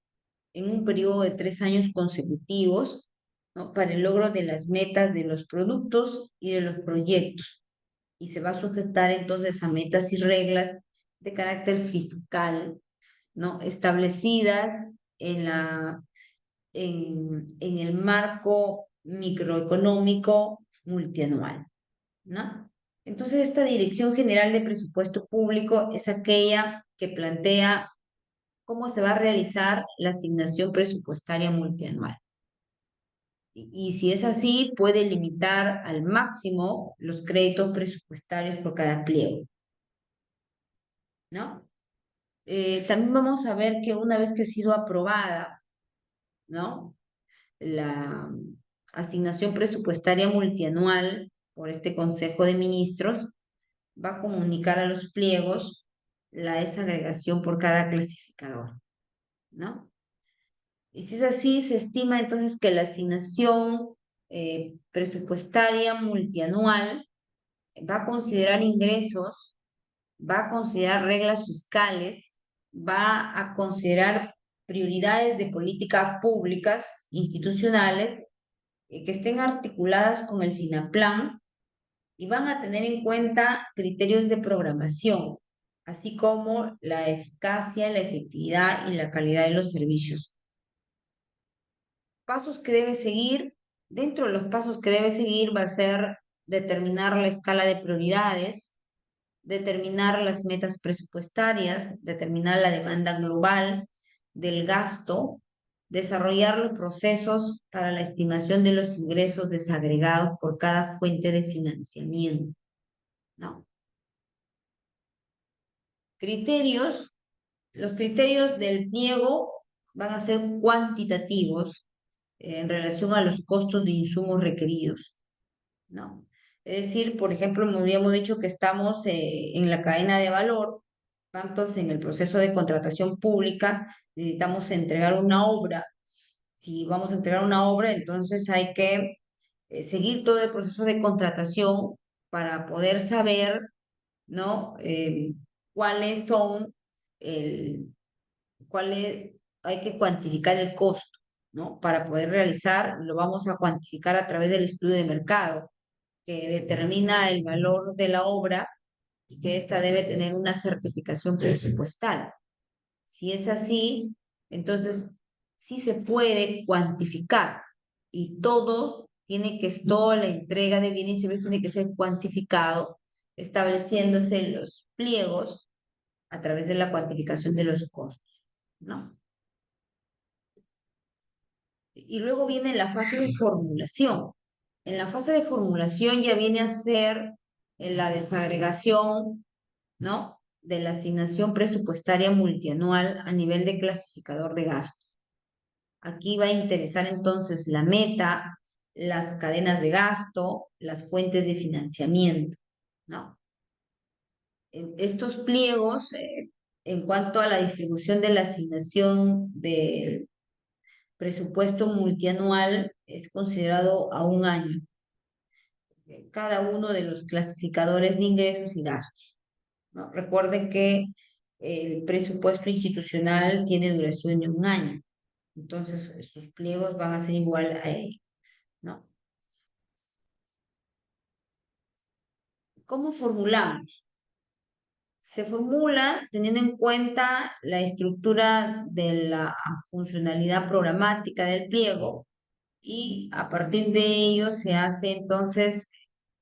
en un periodo de 3 años consecutivos, ¿no? Para el logro de las metas de los productos y de los proyectos. Y se va a sujetar entonces a metas y reglas de carácter fiscal, ¿no? Establecidas en el marco microeconómico multianual, ¿no? Entonces, esta Dirección General de Presupuesto Público es aquella que plantea cómo se va a realizar la asignación presupuestaria multianual. Y si es así, puede limitar al máximo los créditos presupuestarios por cada pliego, ¿no? También vamos a ver que una vez que ha sido aprobada, ¿no? La asignación presupuestaria multianual por este Consejo de Ministros, va a comunicar a los pliegos la desagregación por cada clasificador, ¿no? Y si es así, se estima entonces que la asignación presupuestaria multianual va a considerar ingresos, va a considerar reglas fiscales, va a considerar prioridades de políticas públicas institucionales que estén articuladas con el SINAPLAN y van a tener en cuenta criterios de programación, así como la eficacia, la efectividad y la calidad de los servicios. Pasos que debe seguir, dentro de los pasos que debe seguir va a ser determinar la escala de prioridades, determinar las metas presupuestarias, determinar la demanda global del gasto, desarrollar los procesos para la estimación de los ingresos desagregados por cada fuente de financiamiento, ¿no? Criterios, los criterios del pliego van a ser cuantitativos en relación a los costos de insumos requeridos, ¿no? Es decir, por ejemplo, como habíamos dicho que estamos en la cadena de valor, tanto en el proceso de contratación pública, necesitamos entregar una obra. Si vamos a entregar una obra, entonces hay que seguir todo el proceso de contratación para poder saber, ¿no? Cuáles son el, hay que cuantificar el costo, ¿no? Para poder realizar, lo vamos a cuantificar a través del estudio de mercado, que determina el valor de la obra y que ésta debe tener una certificación presupuestal. Si es así, entonces sí se puede cuantificar y toda la entrega de bienes y servicios tiene que ser cuantificado, estableciéndose los pliegos a través de la cuantificación de los costos, ¿no? Y luego viene la fase de formulación. En la fase de formulación ya viene a ser la desagregación, ¿no? De la asignación presupuestaria multianual a nivel de clasificador de gasto. Aquí va a interesar entonces la meta, las cadenas de gasto, las fuentes de financiamiento, ¿no? Estos pliegos, en cuanto a la distribución de la asignación del presupuesto multianual, es considerado a un año, cada uno de los clasificadores de ingresos y gastos, ¿no? Recuerden que el presupuesto institucional tiene duración de un año, entonces sus pliegos van a ser igual a él, ¿no? ¿Cómo formulamos? Se formula teniendo en cuenta la estructura de la funcionalidad programática del pliego y a partir de ello se hace entonces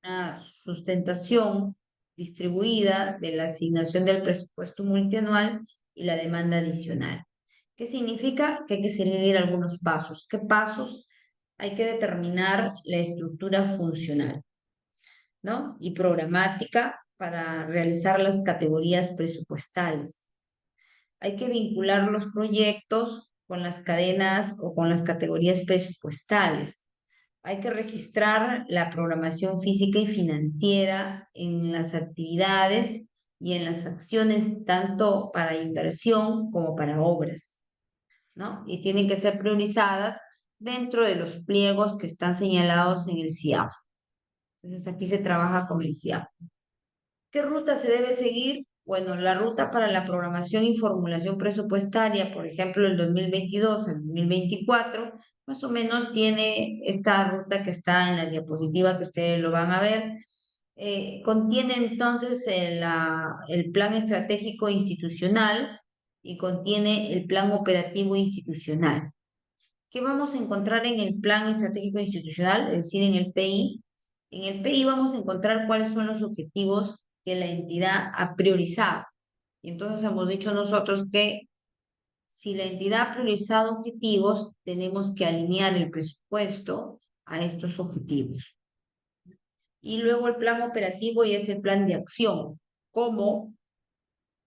una sustentación distribuida de la asignación del presupuesto multianual y la demanda adicional. ¿Qué significa? Que hay que seguir algunos pasos. ¿Qué pasos? Hay que determinar la estructura funcional, ¿no? Y programática para realizar las categorías presupuestales. Hay que vincular los proyectos con las cadenas o con las categorías presupuestales. Hay que registrar la programación física y financiera en las actividades y en las acciones, tanto para inversión como para obras, ¿no? Y tienen que ser priorizadas dentro de los pliegos que están señalados en el CIAF. Entonces aquí se trabaja con el CIAF. ¿Qué ruta se debe seguir? Bueno, la ruta para la programación y formulación presupuestaria, por ejemplo, el 2022 al 2024, más o menos tiene esta ruta que está en la diapositiva que ustedes lo van a ver. Contiene entonces el plan estratégico institucional y contiene el plan operativo institucional. ¿Qué vamos a encontrar en el plan estratégico institucional, es decir, en el PI? En el PI vamos a encontrar cuáles son los objetivos que la entidad ha priorizado. Y entonces hemos dicho nosotros que si la entidad ha priorizado objetivos, tenemos que alinear el presupuesto a estos objetivos. Y luego el plan operativo y es el plan de acción. ¿Cómo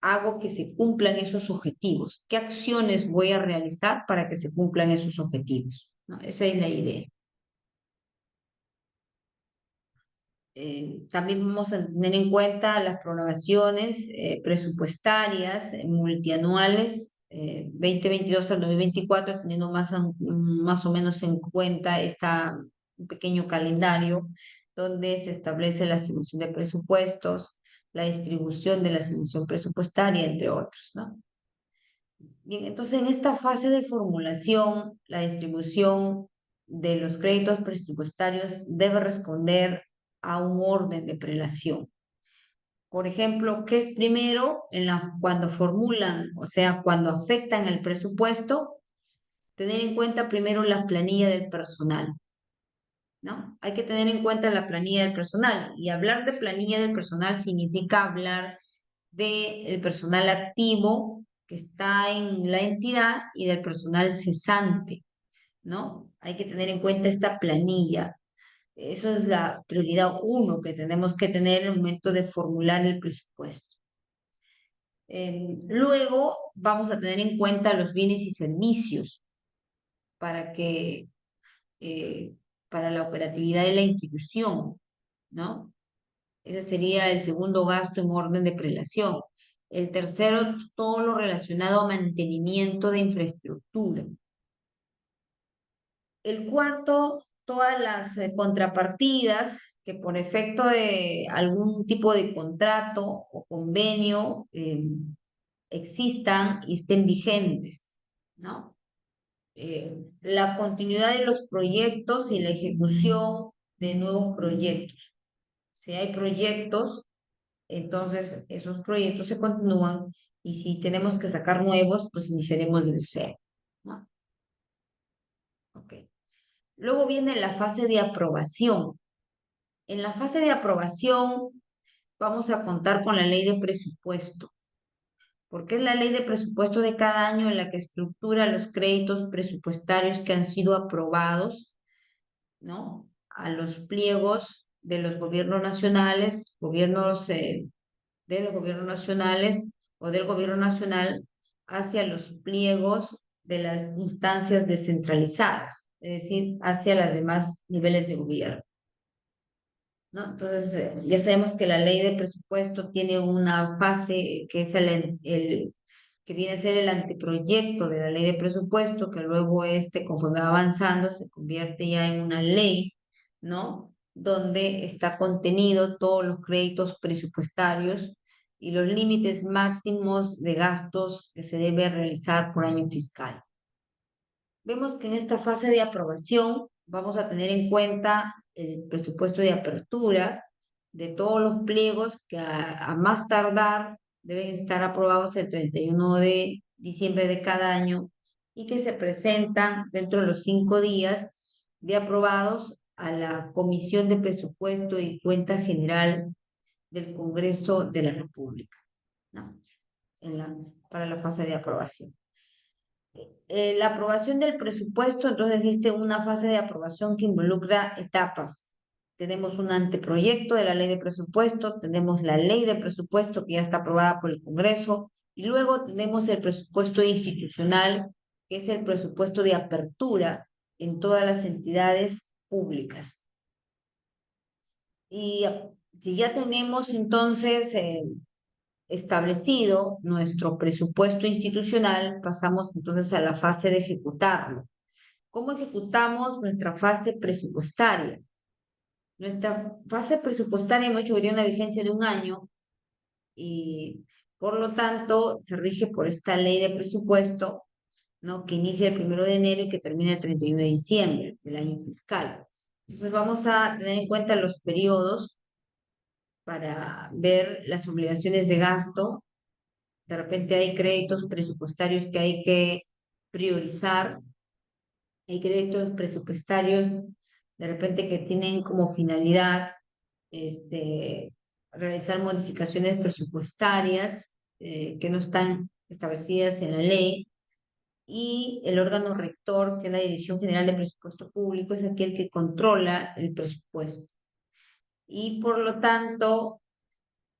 hago que se cumplan esos objetivos? ¿Qué acciones voy a realizar para que se cumplan esos objetivos? ¿No? Esa es la idea. También vamos a tener en cuenta las programaciones presupuestarias multianuales 2022 al 2024, teniendo más o menos en cuenta un pequeño calendario donde se establece la asignación de presupuestos, la distribución de la asignación presupuestaria, entre otros, ¿no? Bien, entonces en esta fase de formulación, la distribución de los créditos presupuestarios debe responder a un orden de prelación. Por ejemplo, ¿qué es primero cuando formulan, o sea, cuando afectan el presupuesto? Tener en cuenta primero la planilla del personal, ¿no? Hay que tener en cuenta la planilla del personal. Y hablar de planilla del personal significa hablar del personal activo que está en la entidad y del personal cesante, ¿no? Hay que tener en cuenta esta planilla. Eso es la prioridad uno que tenemos que tener en el momento de formular el presupuesto. Luego vamos a tener en cuenta los bienes y servicios para que, eh, para la operatividad de la institución, ¿no? Ese sería el segundo gasto en orden de prelación. El tercero, todo lo relacionado a mantenimiento de infraestructura. El cuarto, todas las contrapartidas que por efecto de algún tipo de contrato o convenio existan y estén vigentes, ¿no? La continuidad de los proyectos y la ejecución de nuevos proyectos. Si hay proyectos, entonces esos proyectos se continúan y si tenemos que sacar nuevos, pues iniciaremos desde cero, ¿no? Ok. Luego viene la fase de aprobación. En la fase de aprobación vamos a contar con la ley de presupuesto, porque es la ley de presupuesto de cada año en la que estructura los créditos presupuestarios que han sido aprobados, ¿no? A los pliegos de los gobiernos nacionales, de los gobiernos nacionales o del gobierno nacional hacia los pliegos de las instancias descentralizadas, es decir, hacia los demás niveles de gobierno, ¿no? Entonces, ya sabemos que la ley de presupuesto tiene una fase que es que viene a ser el anteproyecto de la ley de presupuesto, que luego conforme va avanzando, se convierte ya en una ley, ¿no? Donde está contenido todos los créditos presupuestarios y los límites máximos de gastos que se debe realizar por año fiscal. Vemos que en esta fase de aprobación vamos a tener en cuenta el presupuesto de apertura de todos los pliegos que a más tardar deben estar aprobados el 31 de diciembre de cada año y que se presentan dentro de los 5 días de aprobados a la Comisión de Presupuesto y Cuenta General del Congreso de la República, ¿no? Para la fase de aprobación. La aprobación del presupuesto, entonces existe una fase de aprobación que involucra etapas. Tenemos un anteproyecto de la ley de presupuesto, tenemos la ley de presupuesto que ya está aprobada por el Congreso, y luego tenemos el presupuesto institucional, que es el presupuesto de apertura en todas las entidades públicas. Y si ya tenemos entonces establecido nuestro presupuesto institucional, pasamos entonces a la fase de ejecutarlo. ¿Cómo ejecutamos nuestra fase presupuestaria? Nuestra fase presupuestaria hemos hecho que tiene una vigencia de 1 año y por lo tanto se rige por esta ley de presupuesto, ¿no? Que inicia el 1 de enero y que termina el 31 de diciembre del año fiscal. Entonces vamos a tener en cuenta los periodos para ver las obligaciones de gasto. De repente hay créditos presupuestarios que hay que priorizar, hay créditos presupuestarios de repente que tienen como finalidad realizar modificaciones presupuestarias que no están establecidas en la ley. Y el órgano rector, que es la Dirección General de Presupuesto Público, es aquel que controla el presupuesto. Y por lo tanto,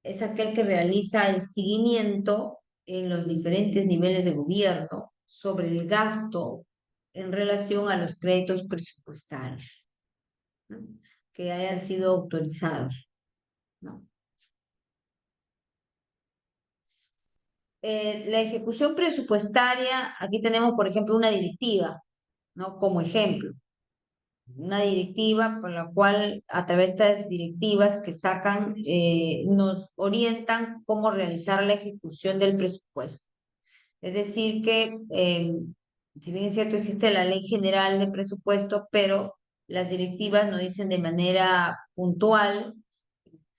es aquel que realiza el seguimiento en los diferentes niveles de gobierno sobre el gasto en relación a los créditos presupuestarios, ¿no? Que hayan sido autorizados, ¿no? La ejecución presupuestaria, aquí tenemos, por ejemplo, una directiva, ¿no? Como ejemplo, una directiva por la cual, a través de estas directivas que sacan, nos orientan cómo realizar la ejecución del presupuesto. Es decir, que si bien es cierto, existe la Ley General de Presupuesto, pero las directivas nos dicen de manera puntual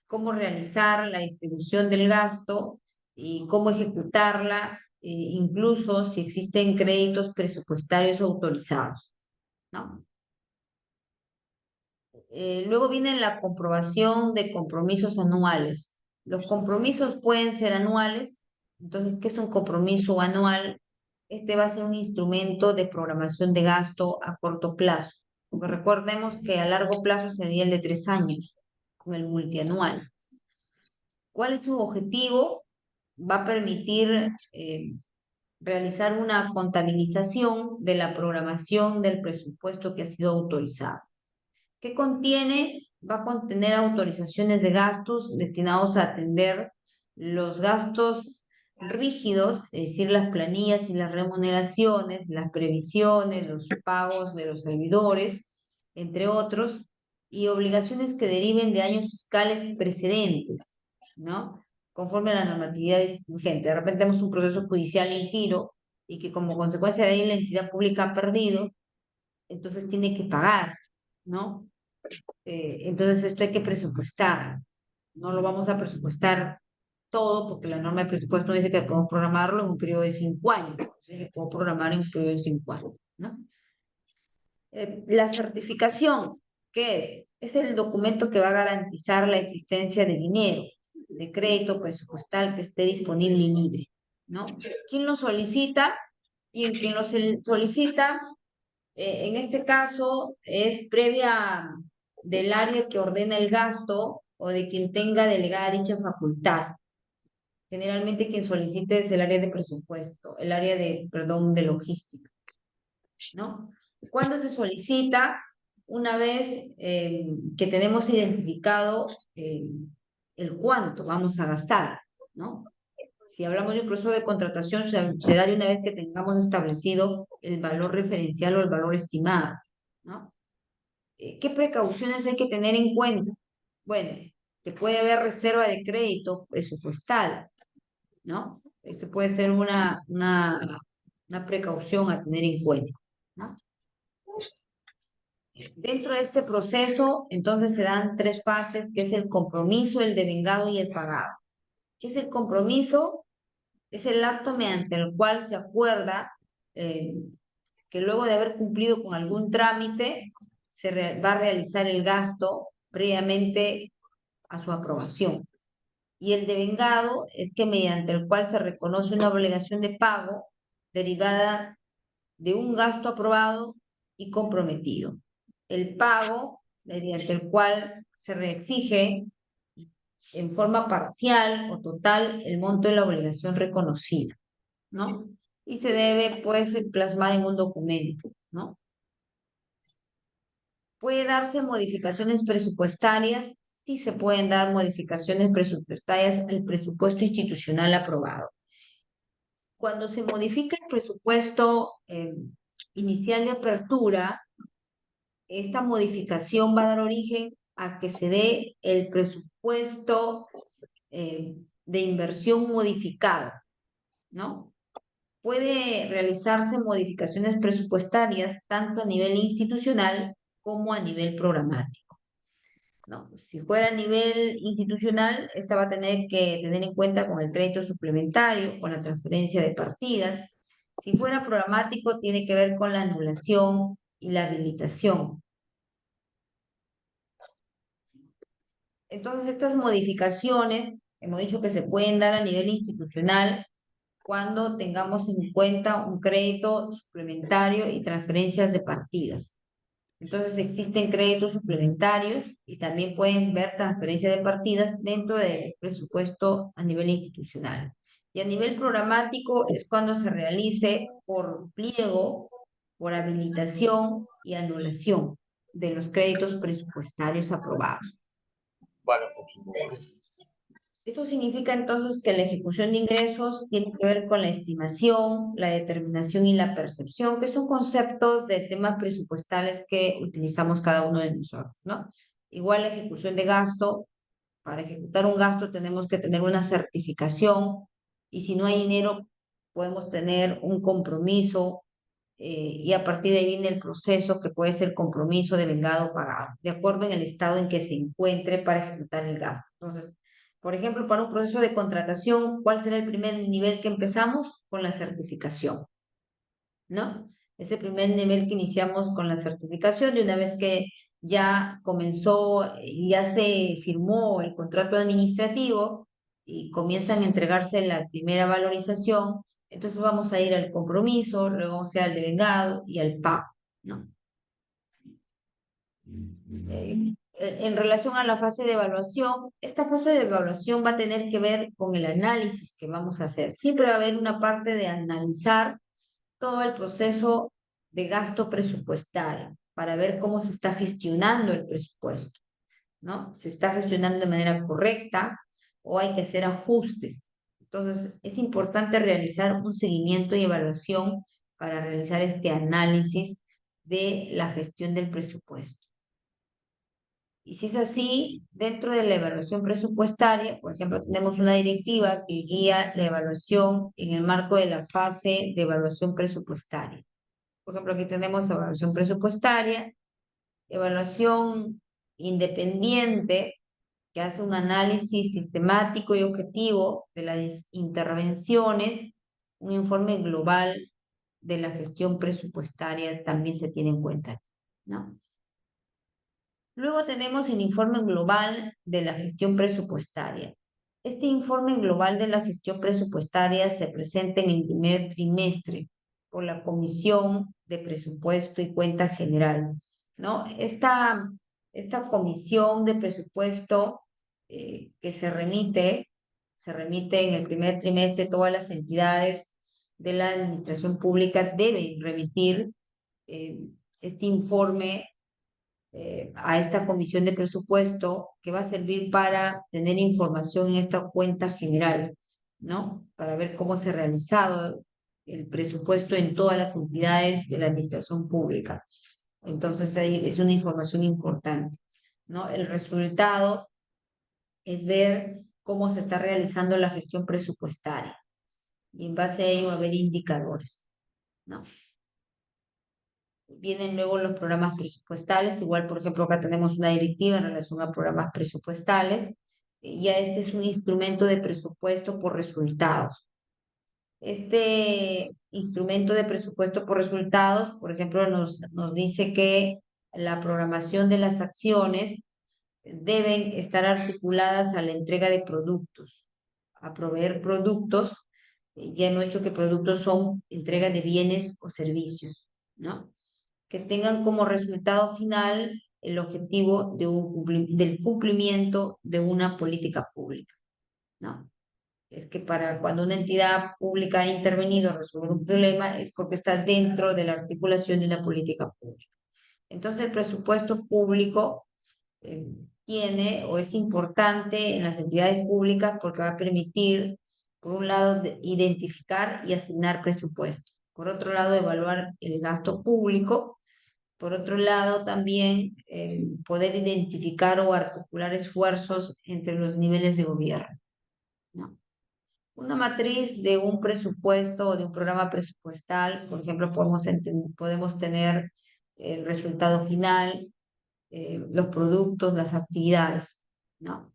cómo realizar la distribución del gasto y cómo ejecutarla, incluso si existen créditos presupuestarios autorizados, ¿no? Luego viene la comprobación de compromisos anuales. Los compromisos pueden ser anuales. Entonces, ¿qué es un compromiso anual? Este va a ser un instrumento de programación de gasto a corto plazo, porque recordemos que a largo plazo sería el de 3 años, con el multianual. ¿Cuál es su objetivo? Va a permitir realizar una contabilización de la programación del presupuesto que ha sido autorizado. ¿Qué contiene? Va a contener autorizaciones de gastos destinados a atender los gastos rígidos, es decir, las planillas y las remuneraciones, las previsiones, los pagos de los servidores, entre otros, y obligaciones que deriven de años fiscales precedentes, ¿no? Conforme a la normatividad vigente. De repente tenemos un proceso judicial en giro y que como consecuencia de ahí la entidad pública ha perdido, entonces tiene que pagar, ¿no? Entonces esto hay que presupuestar. No lo vamos a presupuestar todo porque la norma de presupuesto dice que podemos programarlo en un periodo de 5 años. Entonces, lo puedo programar en un periodo de 5 años, ¿no? La certificación, ¿qué es? Es el documento que va a garantizar la existencia de dinero, de crédito presupuestal que esté disponible y libre, ¿no? ¿Quién lo solicita? Y en quien lo solicita, en este caso, es previa del área que ordena el gasto o de quien tenga delegada dicha facultad. Generalmente quien solicite es el área de presupuesto, el área de, perdón, de logística, ¿no? ¿Cuándo se solicita? Una vez que tenemos identificado el cuánto vamos a gastar, ¿no? Si hablamos de un proceso de contratación, será de una vez que tengamos establecido el valor referencial o el valor estimado, ¿no? ¿Qué precauciones hay que tener en cuenta? Bueno, que puede haber reserva de crédito presupuestal, ¿no? Este puede ser una precaución a tener en cuenta, ¿no? Dentro de este proceso, entonces se dan 3 fases, que es el compromiso, el devengado y el pagado. ¿Qué es el compromiso? Es el acto mediante el cual se acuerda eh, que luego de haber cumplido con algún trámite, va a realizar el gasto previamente a su aprobación. Y el devengado es que mediante el cual se reconoce una obligación de pago derivada de un gasto aprobado y comprometido. El pago, mediante el cual se reexige en forma parcial o total el monto de la obligación reconocida, ¿no? Y se debe, pues, plasmar en un documento, ¿no? ¿Puede darse modificaciones presupuestarias? Sí se pueden dar modificaciones presupuestarias al presupuesto institucional aprobado. Cuando se modifica el presupuesto inicial de apertura, esta modificación va a dar origen a que se dé el presupuesto de inversión modificado, ¿no? Puede realizarse modificaciones presupuestarias tanto a nivel institucional como a nivel programático, ¿no? Si fuera a nivel institucional, esta va a tener que tener en cuenta con el crédito suplementario, con la transferencia de partidas. Si fuera programático, tiene que ver con la anulación y la habilitación. Entonces, estas modificaciones, hemos dicho que se pueden dar a nivel institucional cuando tengamos en cuenta un crédito suplementario y transferencias de partidas. Entonces existen créditos suplementarios y también pueden ver transferencias de partidas dentro del presupuesto a nivel institucional. Y a nivel programático es cuando se realice por pliego, por habilitación y anulación de los créditos presupuestarios aprobados. Esto significa entonces que la ejecución de ingresos tiene que ver con la estimación, la determinación y la percepción, que son conceptos de temas presupuestales que utilizamos cada uno de nosotros, ¿no? Igual la ejecución de gasto, para ejecutar un gasto tenemos que tener una certificación y si no hay dinero, podemos tener un compromiso y a partir de ahí viene el proceso que puede ser compromiso de vengado pagado, de acuerdo en el estado en que se encuentre para ejecutar el gasto. Entonces, por ejemplo, para un proceso de contratación, ¿cuál será el primer nivel que empezamos? Con la certificación, ¿no? Ese primer nivel que iniciamos con la certificación, de una vez que ya comenzó, ya se firmó el contrato administrativo y comienzan a entregarse la primera valorización, entonces vamos a ir al compromiso, luego vamos a ir al devengado y al pago, ¿no? En relación a la fase de evaluación, esta fase de evaluación va a tener que ver con el análisis que vamos a hacer. Siempre va a haber una parte de analizar todo el proceso de gasto presupuestario para ver cómo se está gestionando el presupuesto, ¿no? ¿Se está gestionando de manera correcta o hay que hacer ajustes? Entonces, es importante realizar un seguimiento y evaluación para realizar este análisis de la gestión del presupuesto. Y si es así, dentro de la evaluación presupuestaria, por ejemplo, tenemos una directiva que guía la evaluación en el marco de la fase de evaluación presupuestaria. Por ejemplo, aquí tenemos evaluación presupuestaria, evaluación independiente, que hace un análisis sistemático y objetivo de las intervenciones, un informe global de la gestión presupuestaria también se tiene en cuenta, ¿no? Luego tenemos el informe global de la gestión presupuestaria. Este informe global de la gestión presupuestaria se presenta en el primer trimestre por la Comisión de Presupuesto y Cuenta General, ¿no? Esta comisión de presupuesto que se remite en el primer trimestre, todas las entidades de la administración pública deben remitir eh, este informe a esta comisión de presupuesto que va a servir para tener información en esta cuenta general, ¿no? Para ver cómo se ha realizado el presupuesto en todas las entidades de la administración pública. Entonces, ahí es una información importante, ¿no? El resultado es ver cómo se está realizando la gestión presupuestaria y en base a ello va a haber indicadores, ¿no? Vienen luego los programas presupuestales, igual por ejemplo acá tenemos una directiva en relación a programas presupuestales, ya este es un instrumento de presupuesto por resultados. Este instrumento de presupuesto por resultados, por ejemplo, nos dice que la programación de las acciones deben estar articuladas a la entrega de productos, a proveer productos. Ya hemos dicho que productos son entrega de bienes o servicios, ¿no? Que tengan como resultado final el objetivo del cumplimiento de una política pública, ¿no? Es que para cuando una entidad pública ha intervenido a resolver un problema es porque está dentro de la articulación de una política pública. Entonces el presupuesto público eh, tiene o es importante en las entidades públicas porque va a permitir, por un lado, identificar y asignar presupuesto. Por otro lado, evaluar el gasto público. Por otro lado, también poder identificar o articular esfuerzos entre los niveles de gobierno, ¿no? Una matriz de un presupuesto o de un programa presupuestal, por ejemplo, podemos tener el resultado final, los productos, las actividades, ¿no?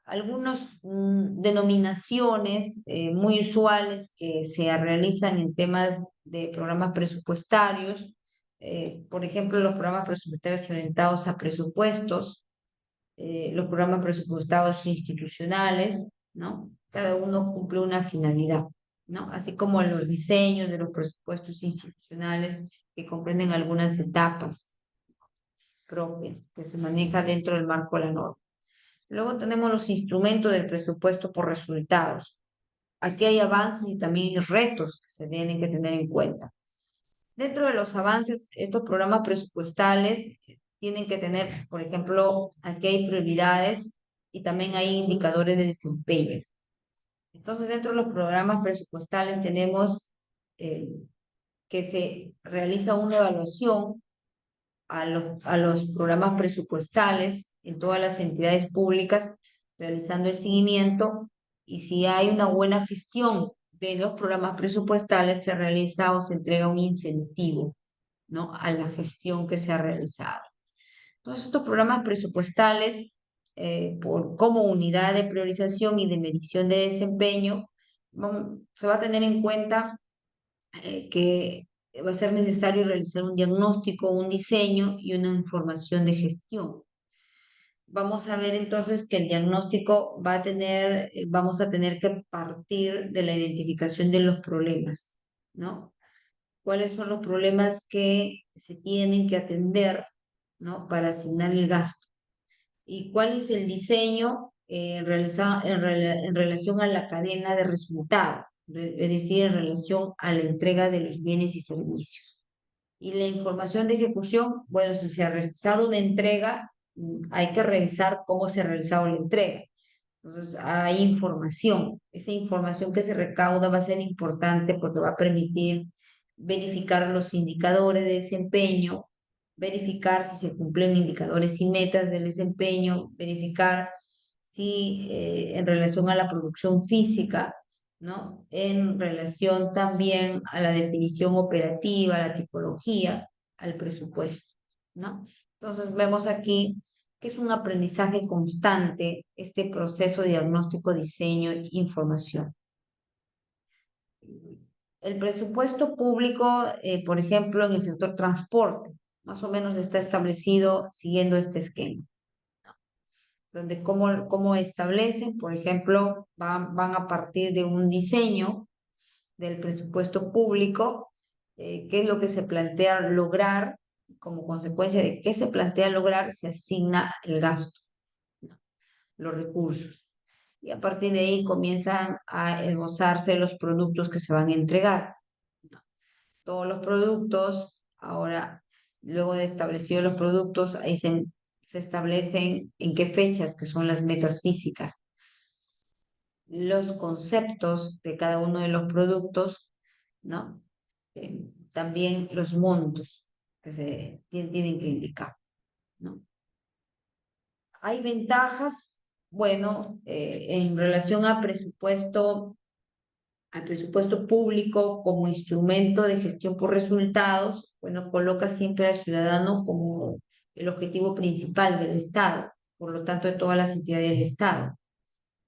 Algunas denominaciones muy usuales que se realizan en temas de programas presupuestarios, por ejemplo, los programas presupuestarios orientados a presupuestos, los programas presupuestados institucionales, ¿no? Cada uno cumple una finalidad, ¿no? Así como los diseños de los presupuestos institucionales que comprenden algunas etapas propias que se maneja dentro del marco de la norma. Luego tenemos los instrumentos del presupuesto por resultados. Aquí hay avances y también hay retos que se tienen que tener en cuenta. Dentro de los avances, estos programas presupuestales tienen que tener, por ejemplo, aquí hay prioridades y también hay indicadores de desempeño. Entonces, dentro de los programas presupuestales tenemos eh, que se realiza una evaluación a los programas presupuestales en todas las entidades públicas, realizando el seguimiento y si hay una buena gestión de los programas presupuestales se realiza o se entrega un incentivo, ¿no? A la gestión que se ha realizado. Entonces, estos programas presupuestales, como unidad de priorización y de medición de desempeño, se va a tener en cuenta que va a ser necesario realizar un diagnóstico, un diseño y una información de gestión. Vamos a ver entonces que el diagnóstico vamos a tener que partir de la identificación de los problemas, ¿no? ¿Cuáles son los problemas que se tienen que atender, ¿no? Para asignar el gasto? ¿Y cuál es el diseño en relación a la cadena de resultado? Es decir, en relación a la entrega de los bienes y servicios. Y la información de ejecución, bueno, si se ha realizado una entrega, hay que revisar cómo se ha realizado la entrega. Entonces, hay información. Esa información que se recauda va a ser importante porque va a permitir verificar los indicadores de desempeño, verificar si se cumplen indicadores y metas del desempeño, verificar si en relación a la producción física, ¿no? En relación también a la definición operativa, a la tipología, al presupuesto, ¿no? Entonces vemos aquí que es un aprendizaje constante este proceso de diagnóstico, diseño e información. El presupuesto público, por ejemplo, en el sector transporte, más o menos está establecido siguiendo este esquema, donde cómo establecen, por ejemplo, van a partir de un diseño del presupuesto público, qué es lo que se plantea lograr, como consecuencia de qué se plantea lograr, se asigna el gasto, ¿no? Los recursos. Y a partir de ahí comienzan a esbozarse los productos que se van a entregar, ¿no? Todos los productos, ahora, luego de establecidos los productos, ahí se establecen en qué fechas, que son las metas físicas, los conceptos de cada uno de los productos, ¿no? También los montos que tienen que indicar, ¿no? Hay ventajas, bueno, en relación al presupuesto público como instrumento de gestión por resultados, bueno, coloca siempre al ciudadano como el objetivo principal del Estado, por lo tanto, de todas las entidades del Estado.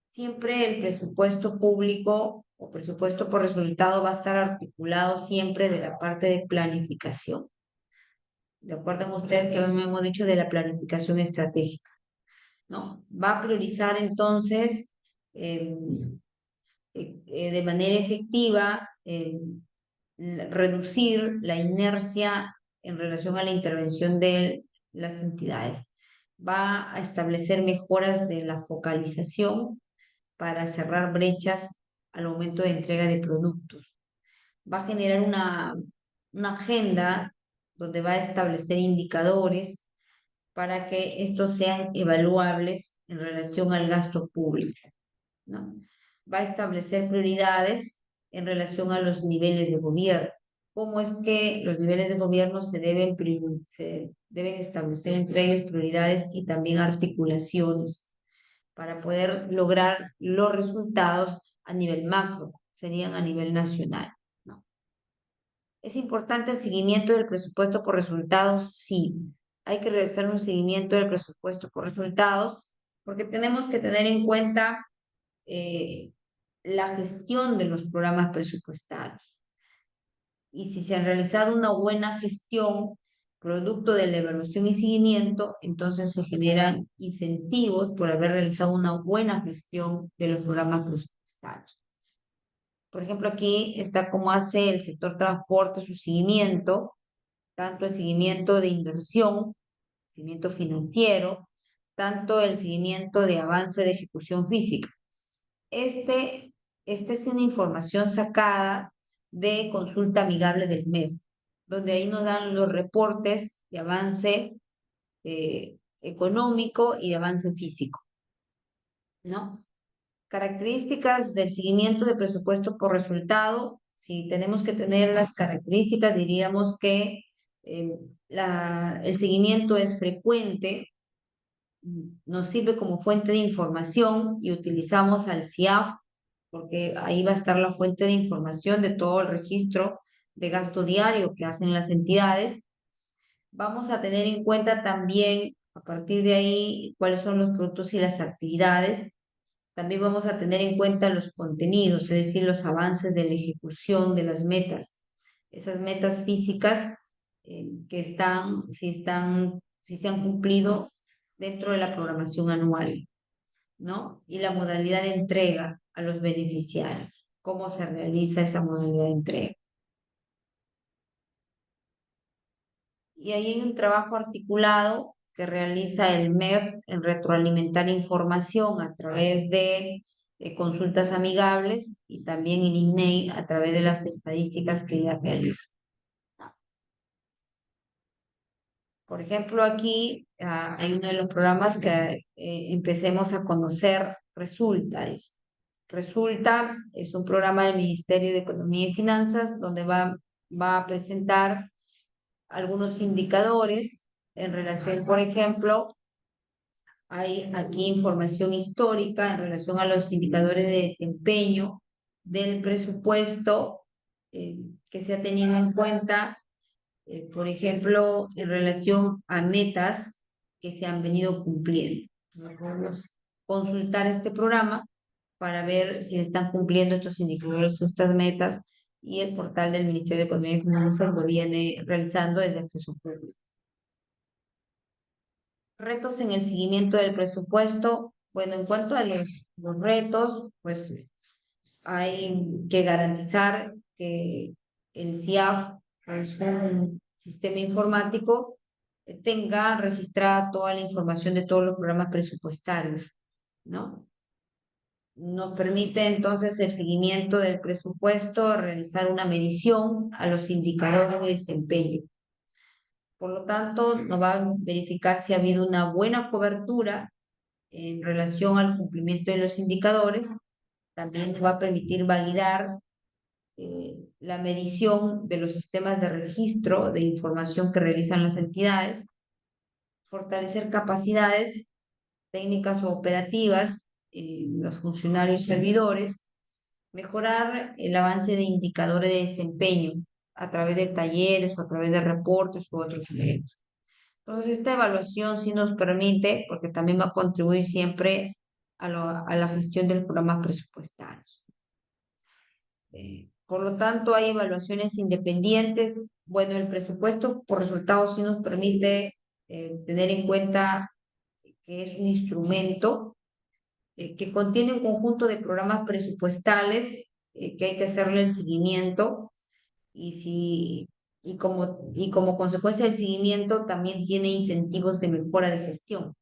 Siempre el presupuesto público o presupuesto por resultado va a estar articulado siempre de la parte de planificación. ¿De acuerdo con ustedes que me hemos dicho de la planificación estratégica? ¿No? Va a priorizar entonces de manera efectiva reducir la inercia en relación a la intervención de las entidades. Va a establecer mejoras de la focalización para cerrar brechas al momento de entrega de productos. Va a generar una agenda donde va a establecer indicadores para que estos sean evaluables en relación al gasto público, ¿no? Va a establecer prioridades en relación a los niveles de gobierno. ¿Cómo es que los niveles de gobierno se deben establecer entre ellos prioridades y también articulaciones para poder lograr los resultados a nivel macro, serían a nivel nacional, ¿no? ¿Es importante el seguimiento del presupuesto por resultados? Sí, hay que realizar un seguimiento del presupuesto por resultados porque tenemos que tener en cuenta eh, la gestión de los programas presupuestarios. Y si se ha realizado una buena gestión, producto de la evaluación y seguimiento, entonces se generan incentivos por haber realizado una buena gestión de los programas presupuestarios. Por ejemplo, aquí está cómo hace el sector transporte su seguimiento, tanto el seguimiento de inversión, seguimiento financiero, tanto el seguimiento de avance de ejecución física. Este, esta es una información sacada de consulta amigable del MEF, donde ahí nos dan los reportes de avance económico y de avance físico, ¿no? Características del seguimiento de presupuesto por resultado. Si tenemos que tener las características, diríamos que eh, el seguimiento es frecuente, nos sirve como fuente de información y utilizamos al CIAF porque ahí va a estar la fuente de información de todo el registro de gasto diario que hacen las entidades. Vamos a tener en cuenta también, a partir de ahí, cuáles son los productos y las actividades. También vamos a tener en cuenta los contenidos, es decir, los avances de la ejecución de las metas. Esas metas físicas que si se han cumplido dentro de la programación anual, ¿no? Y la modalidad de entrega a los beneficiarios. ¿Cómo se realiza esa modalidad de entrega? Y ahí hay un trabajo articulado que realiza el MEF en retroalimentar información a través de consultas amigables y también el INEI a través de las estadísticas que ella realiza. Por ejemplo, aquí hay uno de los programas que empecemos a conocer Resulta. Resulta es un programa del Ministerio de Economía y Finanzas donde va a presentar algunos indicadores en relación, por ejemplo, hay aquí información histórica en relación a los indicadores de desempeño del presupuesto que se ha tenido en cuenta, por ejemplo, en relación a metas que se han venido cumpliendo. Entonces, podemos consultar este programa para ver si están cumpliendo estos indicadores, estas metas, y el portal del Ministerio de Economía y Finanzas lo viene realizando desde acceso público. Retos en el seguimiento del presupuesto. Bueno, en cuanto a los retos, pues hay que garantizar que el CIAF, es un sistema informático, tenga registrada toda la información de todos los programas presupuestarios, ¿no? Nos permite entonces el seguimiento del presupuesto, realizar una medición a los indicadores de desempeño. Por lo tanto, nos va a verificar si ha habido una buena cobertura en relación al cumplimiento de los indicadores. También nos va a permitir validar la medición de los sistemas de registro de información que realizan las entidades, fortalecer capacidades técnicas o operativas en los funcionarios y servidores, mejorar el avance de indicadores de desempeño a través de talleres o a través de reportes u otros medios. Entonces, esta evaluación sí nos permite, porque también va a contribuir siempre a la gestión del programa presupuestario. Por lo tanto, hay evaluaciones independientes. Bueno, el presupuesto por resultados sí nos permite tener en cuenta que es un instrumento que contiene un conjunto de programas presupuestales que hay que hacerle el seguimiento y si y como consecuencia del seguimiento también tiene incentivos de mejora de gestión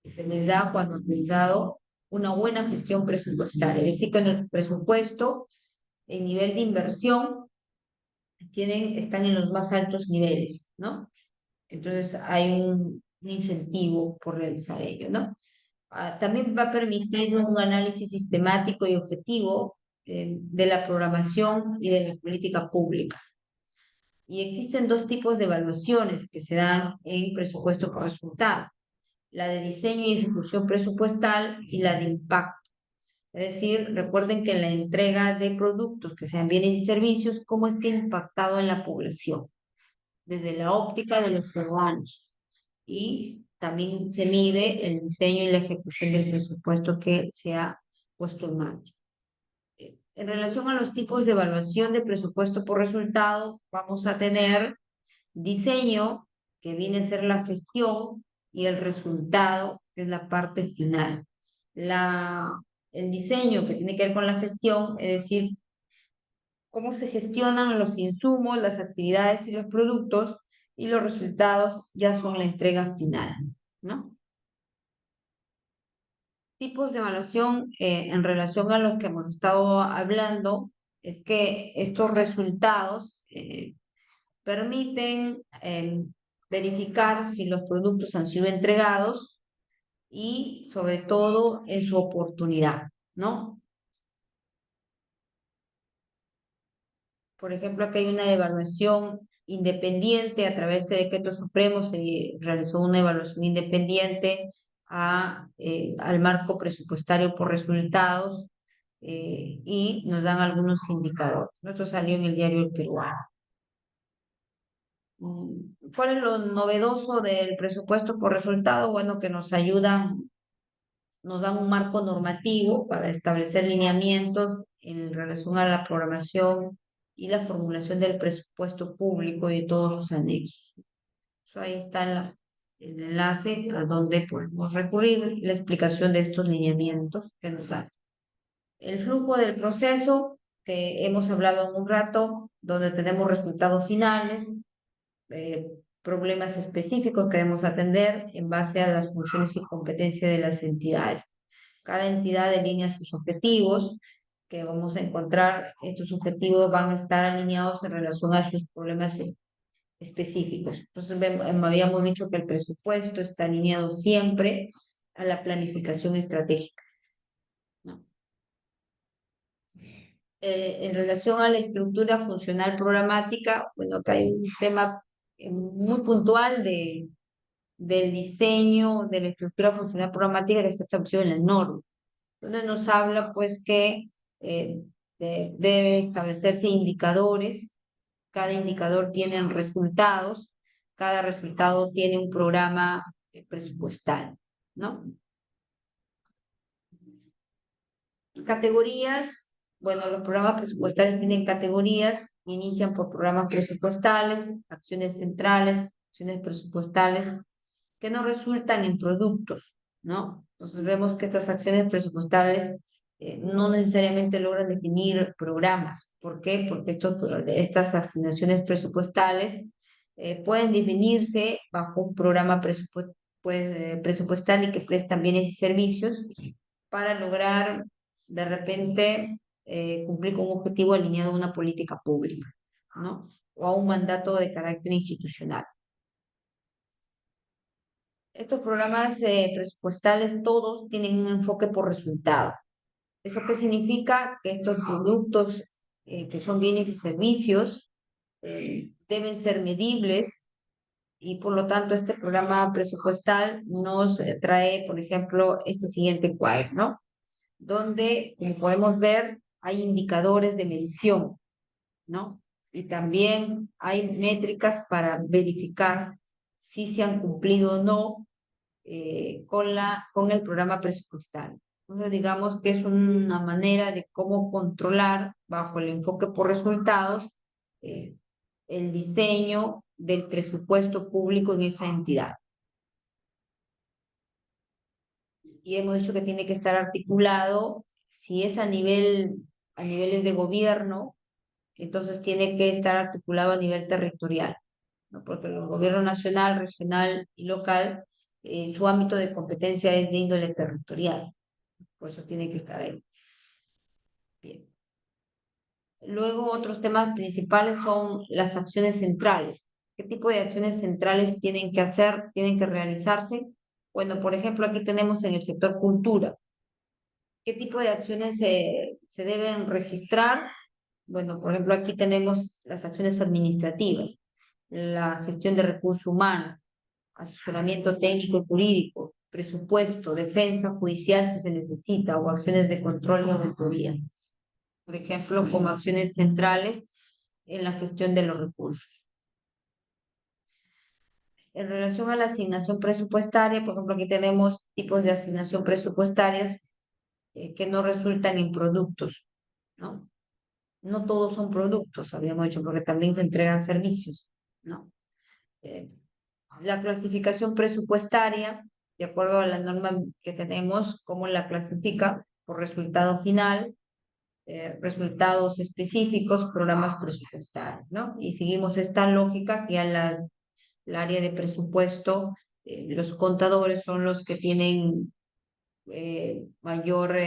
que se les da cuando han realizado una buena gestión presupuestaria. Es decir, que en el presupuesto, el nivel de inversión están en los más altos niveles, ¿no? Entonces hay un incentivo por realizar ello, ¿no? También va a permitir un análisis sistemático y objetivo de la programación y de la política pública. Y existen dos tipos de evaluaciones que se dan en presupuesto por resultado: la de diseño y ejecución presupuestal y la de impacto. Es decir, recuerden que en la entrega de productos que sean bienes y servicios, cómo está impactado en la población, desde la óptica de los ciudadanos. Y también se mide el diseño y la ejecución del presupuesto que se ha puesto en marcha. En relación a los tipos de evaluación de presupuesto por resultado, vamos a tener diseño, que viene a ser la gestión, y el resultado, que es la parte final. El diseño, que tiene que ver con la gestión, es decir, cómo se gestionan los insumos, las actividades y los productos, y los resultados ya son la entrega final, ¿no? Tipos de evaluación en relación a lo que hemos estado hablando, es que estos resultados permiten verificar si los productos han sido entregados y sobre todo en su oportunidad, ¿no? Por ejemplo, aquí hay una evaluación independiente. A través de decreto supremo se realizó una evaluación independiente al marco presupuestario por resultados y nos dan algunos indicadores. Esto salió en el diario El Peruano. ¿Cuál es lo novedoso del presupuesto por resultado? Bueno, que nos ayudan, nos dan un marco normativo para establecer lineamientos en relación a la programación y la formulación del presupuesto público y de todos los anexos. Eso ahí está el enlace a donde podemos recurrir, la explicación de estos lineamientos que nos dan. El flujo del proceso, que hemos hablado en un rato, donde tenemos resultados finales, problemas específicos que debemos atender en base a las funciones y competencias de las entidades. Cada entidad delinea sus objetivos, que vamos a encontrar, estos objetivos van a estar alineados en relación a sus problemas específicos. Entonces, habíamos dicho que el presupuesto está alineado siempre a la planificación estratégica, ¿no? En relación a la estructura funcional programática, bueno, acá hay un tema muy puntual del diseño de la estructura funcional programática que está establecido en la norma, donde nos habla pues que debe establecerse indicadores, cada indicador tiene resultados, cada resultado tiene un programa presupuestal, ¿no? Categorías, bueno, los programas presupuestales tienen categorías, inician por programas presupuestales, acciones centrales, acciones presupuestales, que no resultan en productos, ¿no? Entonces vemos que estas acciones presupuestales no necesariamente logran definir programas. ¿Por qué? Porque estas asignaciones presupuestales pueden definirse bajo un programa presupuestal y que prestan bienes y servicios para lograr de repente cumplir con un objetivo alineado a una política pública, ¿no? O a un mandato de carácter institucional. Estos programas presupuestales todos tienen un enfoque por resultado. ¿Eso qué significa? Que estos productos que son bienes y servicios deben ser medibles y por lo tanto este programa presupuestal nos trae, por ejemplo, este siguiente cuadro, ¿no? Donde, como podemos ver, hay indicadores de medición, ¿no? Y también hay métricas para verificar si se han cumplido o no con el programa presupuestal. Entonces, digamos que es una manera de cómo controlar bajo el enfoque por resultados eh, el diseño del presupuesto público en esa entidad. Y hemos dicho que tiene que estar articulado, si es a niveles de gobierno, entonces tiene que estar articulado a nivel territorial, ¿no? Porque el gobierno nacional, regional y local, su ámbito de competencia es de índole territorial, por eso tiene que estar ahí. Bien. Luego, otros temas principales son las acciones centrales. ¿Qué tipo de acciones centrales tienen que hacer, tienen que realizarse? Bueno, por ejemplo, aquí tenemos en el sector cultura. ¿Qué tipo de acciones se deben registrar? Bueno, por ejemplo, aquí tenemos las acciones administrativas, la gestión de recursos humanos, asesoramiento técnico y jurídico, presupuesto, defensa judicial si se necesita, o acciones de control y auditoría. Por ejemplo, como acciones centrales en la gestión de los recursos. En relación a la asignación presupuestaria, por ejemplo, aquí tenemos tipos de asignación presupuestarias que no resultan en productos, ¿no? No todos son productos, habíamos dicho, porque también se entregan servicios, ¿no? Eh, la clasificación presupuestaria, de acuerdo a la norma que tenemos, ¿cómo la clasifica? Por resultado final, resultados específicos, programas presupuestarios, ¿no? Y seguimos esta lógica que el área de presupuesto, los contadores son los que tienen mayor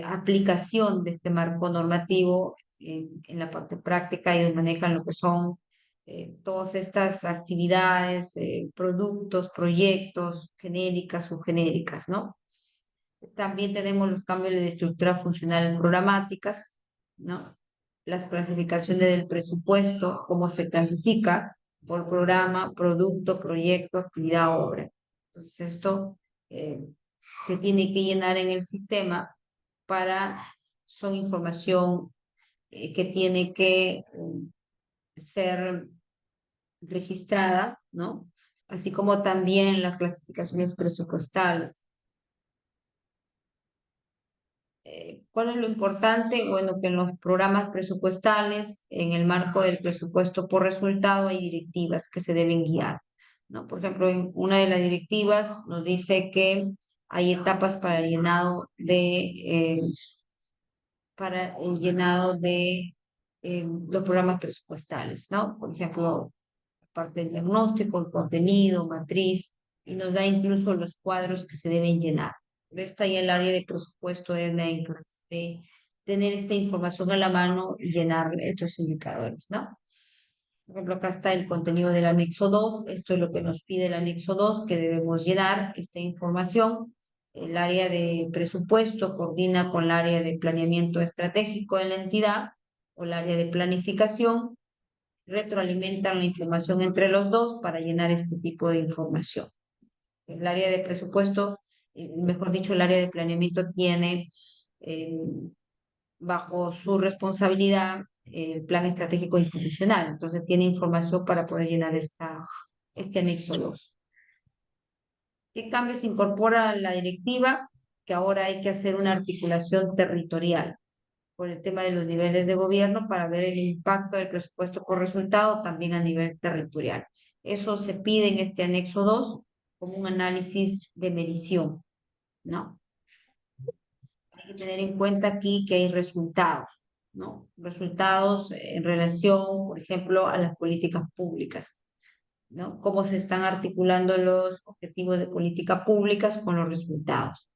aplicación de este marco normativo en la parte práctica. Ellos manejan lo que son todas estas actividades, productos, proyectos, genéricas, subgenéricas, ¿no? También tenemos los cambios de estructura funcional programáticas, ¿no? Las clasificaciones del presupuesto, cómo se clasifica por programa, producto, proyecto, actividad, obra. Entonces esto se tiene que llenar en el sistema son información que tiene que ser registrada, ¿no? Así como también las clasificaciones presupuestales. ¿Cuál es lo importante? Bueno, que en los programas presupuestales, en el marco del presupuesto por resultado, hay directivas que se deben guiar, ¿no? Por ejemplo, en una de las directivas nos dice que hay etapas para el llenado de los programas presupuestales, ¿no? Por ejemplo, parte del diagnóstico, el contenido, matriz, y nos da incluso los cuadros que se deben llenar. Pero está ahí el área de presupuesto es la encargada de tener esta información a la mano y llenar estos indicadores, ¿no? Por ejemplo, acá está el contenido del anexo 2. Esto es lo que nos pide el anexo 2, que debemos llenar esta información. El área de presupuesto coordina con el área de planeamiento estratégico de la entidad o el área de planificación, retroalimentan la información entre los dos para llenar este tipo de información. El área de presupuesto, mejor dicho, el área de planeamiento tiene eh, bajo su responsabilidad el plan estratégico institucional, entonces tiene información para poder llenar este anexo 2. ¿Qué cambios incorpora la directiva? Que ahora hay que hacer una articulación territorial por el tema de los niveles de gobierno para ver el impacto del presupuesto por resultado también a nivel territorial. Eso se pide en este anexo 2 como un análisis de medición, ¿no? Hay que tener en cuenta aquí que hay resultados, ¿no? Resultados en relación, por ejemplo, a las políticas públicas, ¿no? Cómo se están articulando los objetivos de política públicas con los resultados.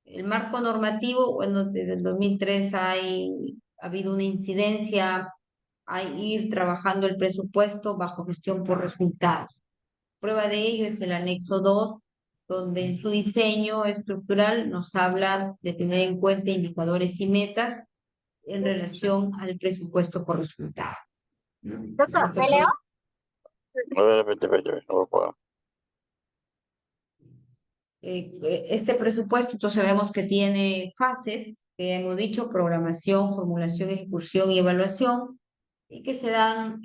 El marco normativo, bueno, desde el 2003 ha habido una incidencia a ir trabajando el presupuesto bajo gestión por resultados. Prueba de ello es el anexo 2, donde en su diseño estructural nos habla de tener en cuenta indicadores y metas en relación al presupuesto por resultado. Doctor, ¿me leo? A ver, vete, vete, vete, no lo puedo. Este presupuesto, entonces sabemos que tiene fases, que hemos dicho, programación, formulación, ejecución y evaluación, y que se dan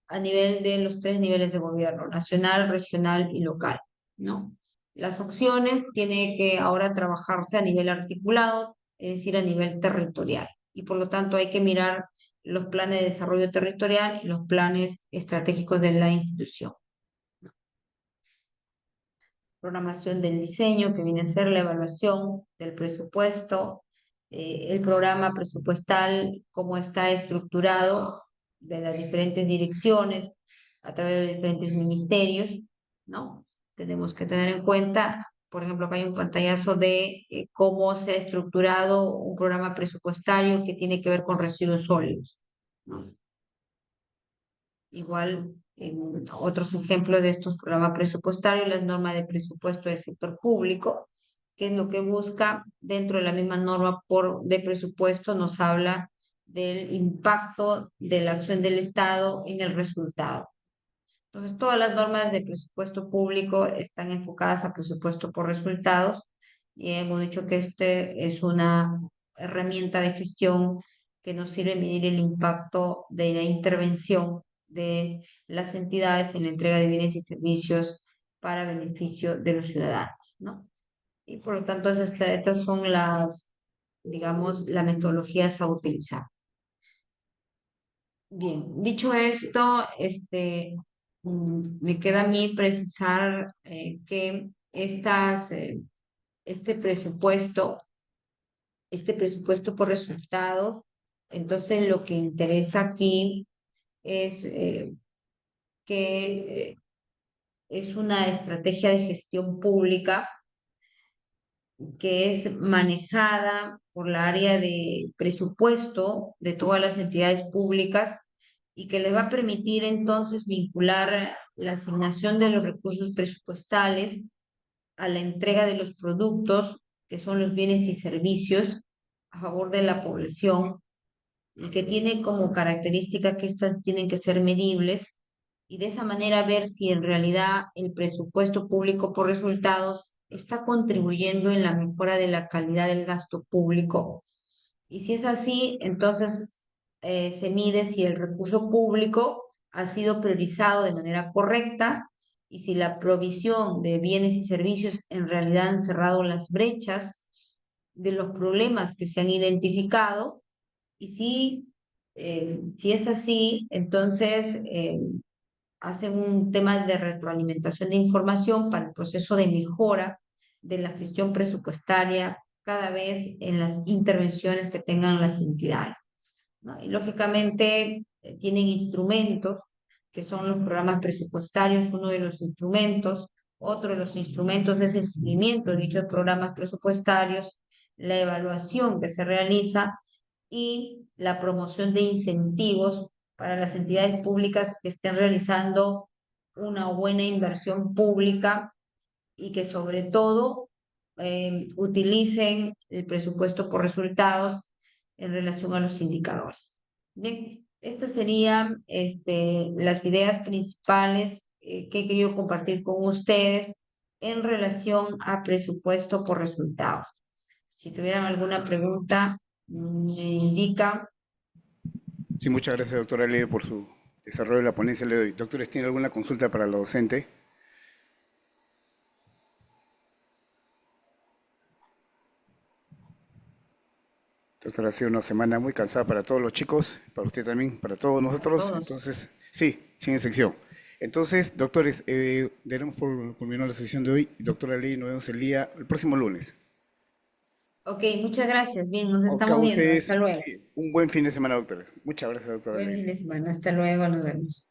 a nivel de los 3 niveles de gobierno, nacional, regional y local, ¿no? Las acciones tienen que ahora trabajarse a nivel articulado, es decir, a nivel territorial, y por lo tanto hay que mirar los planes de desarrollo territorial y los planes estratégicos de la institución. Programación del diseño, que viene a ser la evaluación del presupuesto, el programa presupuestal, cómo está estructurado de las diferentes direcciones a través de diferentes ministerios, ¿no? Tenemos que tener en cuenta, por ejemplo, acá hay un pantallazo de cómo se ha estructurado un programa presupuestario que tiene que ver con residuos sólidos, ¿no? Igual, en otros ejemplos de estos programas presupuestarios, las normas de presupuesto del sector público, que es lo que busca dentro de la misma norma de presupuesto, nos habla del impacto de la acción del Estado en el resultado. Entonces, todas las normas de presupuesto público están enfocadas a presupuesto por resultados y hemos dicho que este es una herramienta de gestión que nos sirve a medir el impacto de la intervención de las entidades en la entrega de bienes y servicios para beneficio de los ciudadanos, ¿no? Y por lo tanto, estas son digamos, las metodologías a utilizar. Bien, dicho esto, me queda a mí precisar que este presupuesto por resultados, entonces lo que interesa aquí es que es una estrategia de gestión pública que es manejada por la área de presupuesto de todas las entidades públicas y que les va a permitir entonces vincular la asignación de los recursos presupuestales a la entrega de los productos, que son los bienes y servicios, a favor de la población, y que tiene como característica que estas tienen que ser medibles, y de esa manera ver si en realidad el presupuesto público por resultados está contribuyendo en la mejora de la calidad del gasto público. Y si es así, entonces se mide si el recurso público ha sido priorizado de manera correcta y si la provisión de bienes y servicios en realidad han cerrado las brechas de los problemas que se han identificado. Y si es así, entonces hacen un tema de retroalimentación de información para el proceso de mejora de la gestión presupuestaria cada vez en las intervenciones que tengan las entidades, ¿no? Y lógicamente tienen instrumentos que son los programas presupuestarios, uno de los instrumentos. Otro de los instrumentos es el seguimiento de dichos programas presupuestarios, la evaluación que se realiza y la promoción de incentivos para las entidades públicas que estén realizando una buena inversión pública y que sobre todo utilicen el presupuesto por resultados en relación a los indicadores. Bien, estas serían las ideas principales que he querido compartir con ustedes en relación a presupuesto por resultados. Si tuvieran alguna pregunta, me indica. Sí, muchas gracias, doctora Ley, por su desarrollo de la ponencia le doy. Doctores, ¿tiene alguna consulta para la docente? Doctora, ha sido una semana muy cansada para todos los chicos, para usted también, para todos Para nosotros. todos. Entonces, sí, sin excepción. Entonces, doctores, daremos por culminar la sesión de hoy. Doctora Ley, nos vemos el próximo lunes. Ok, muchas gracias. Bien, nos A estamos viendo. Hasta ustedes, luego. sí, un buen fin de semana, doctores. Muchas gracias, doctora Buen Ley. fin de semana. Hasta luego. Nos vemos.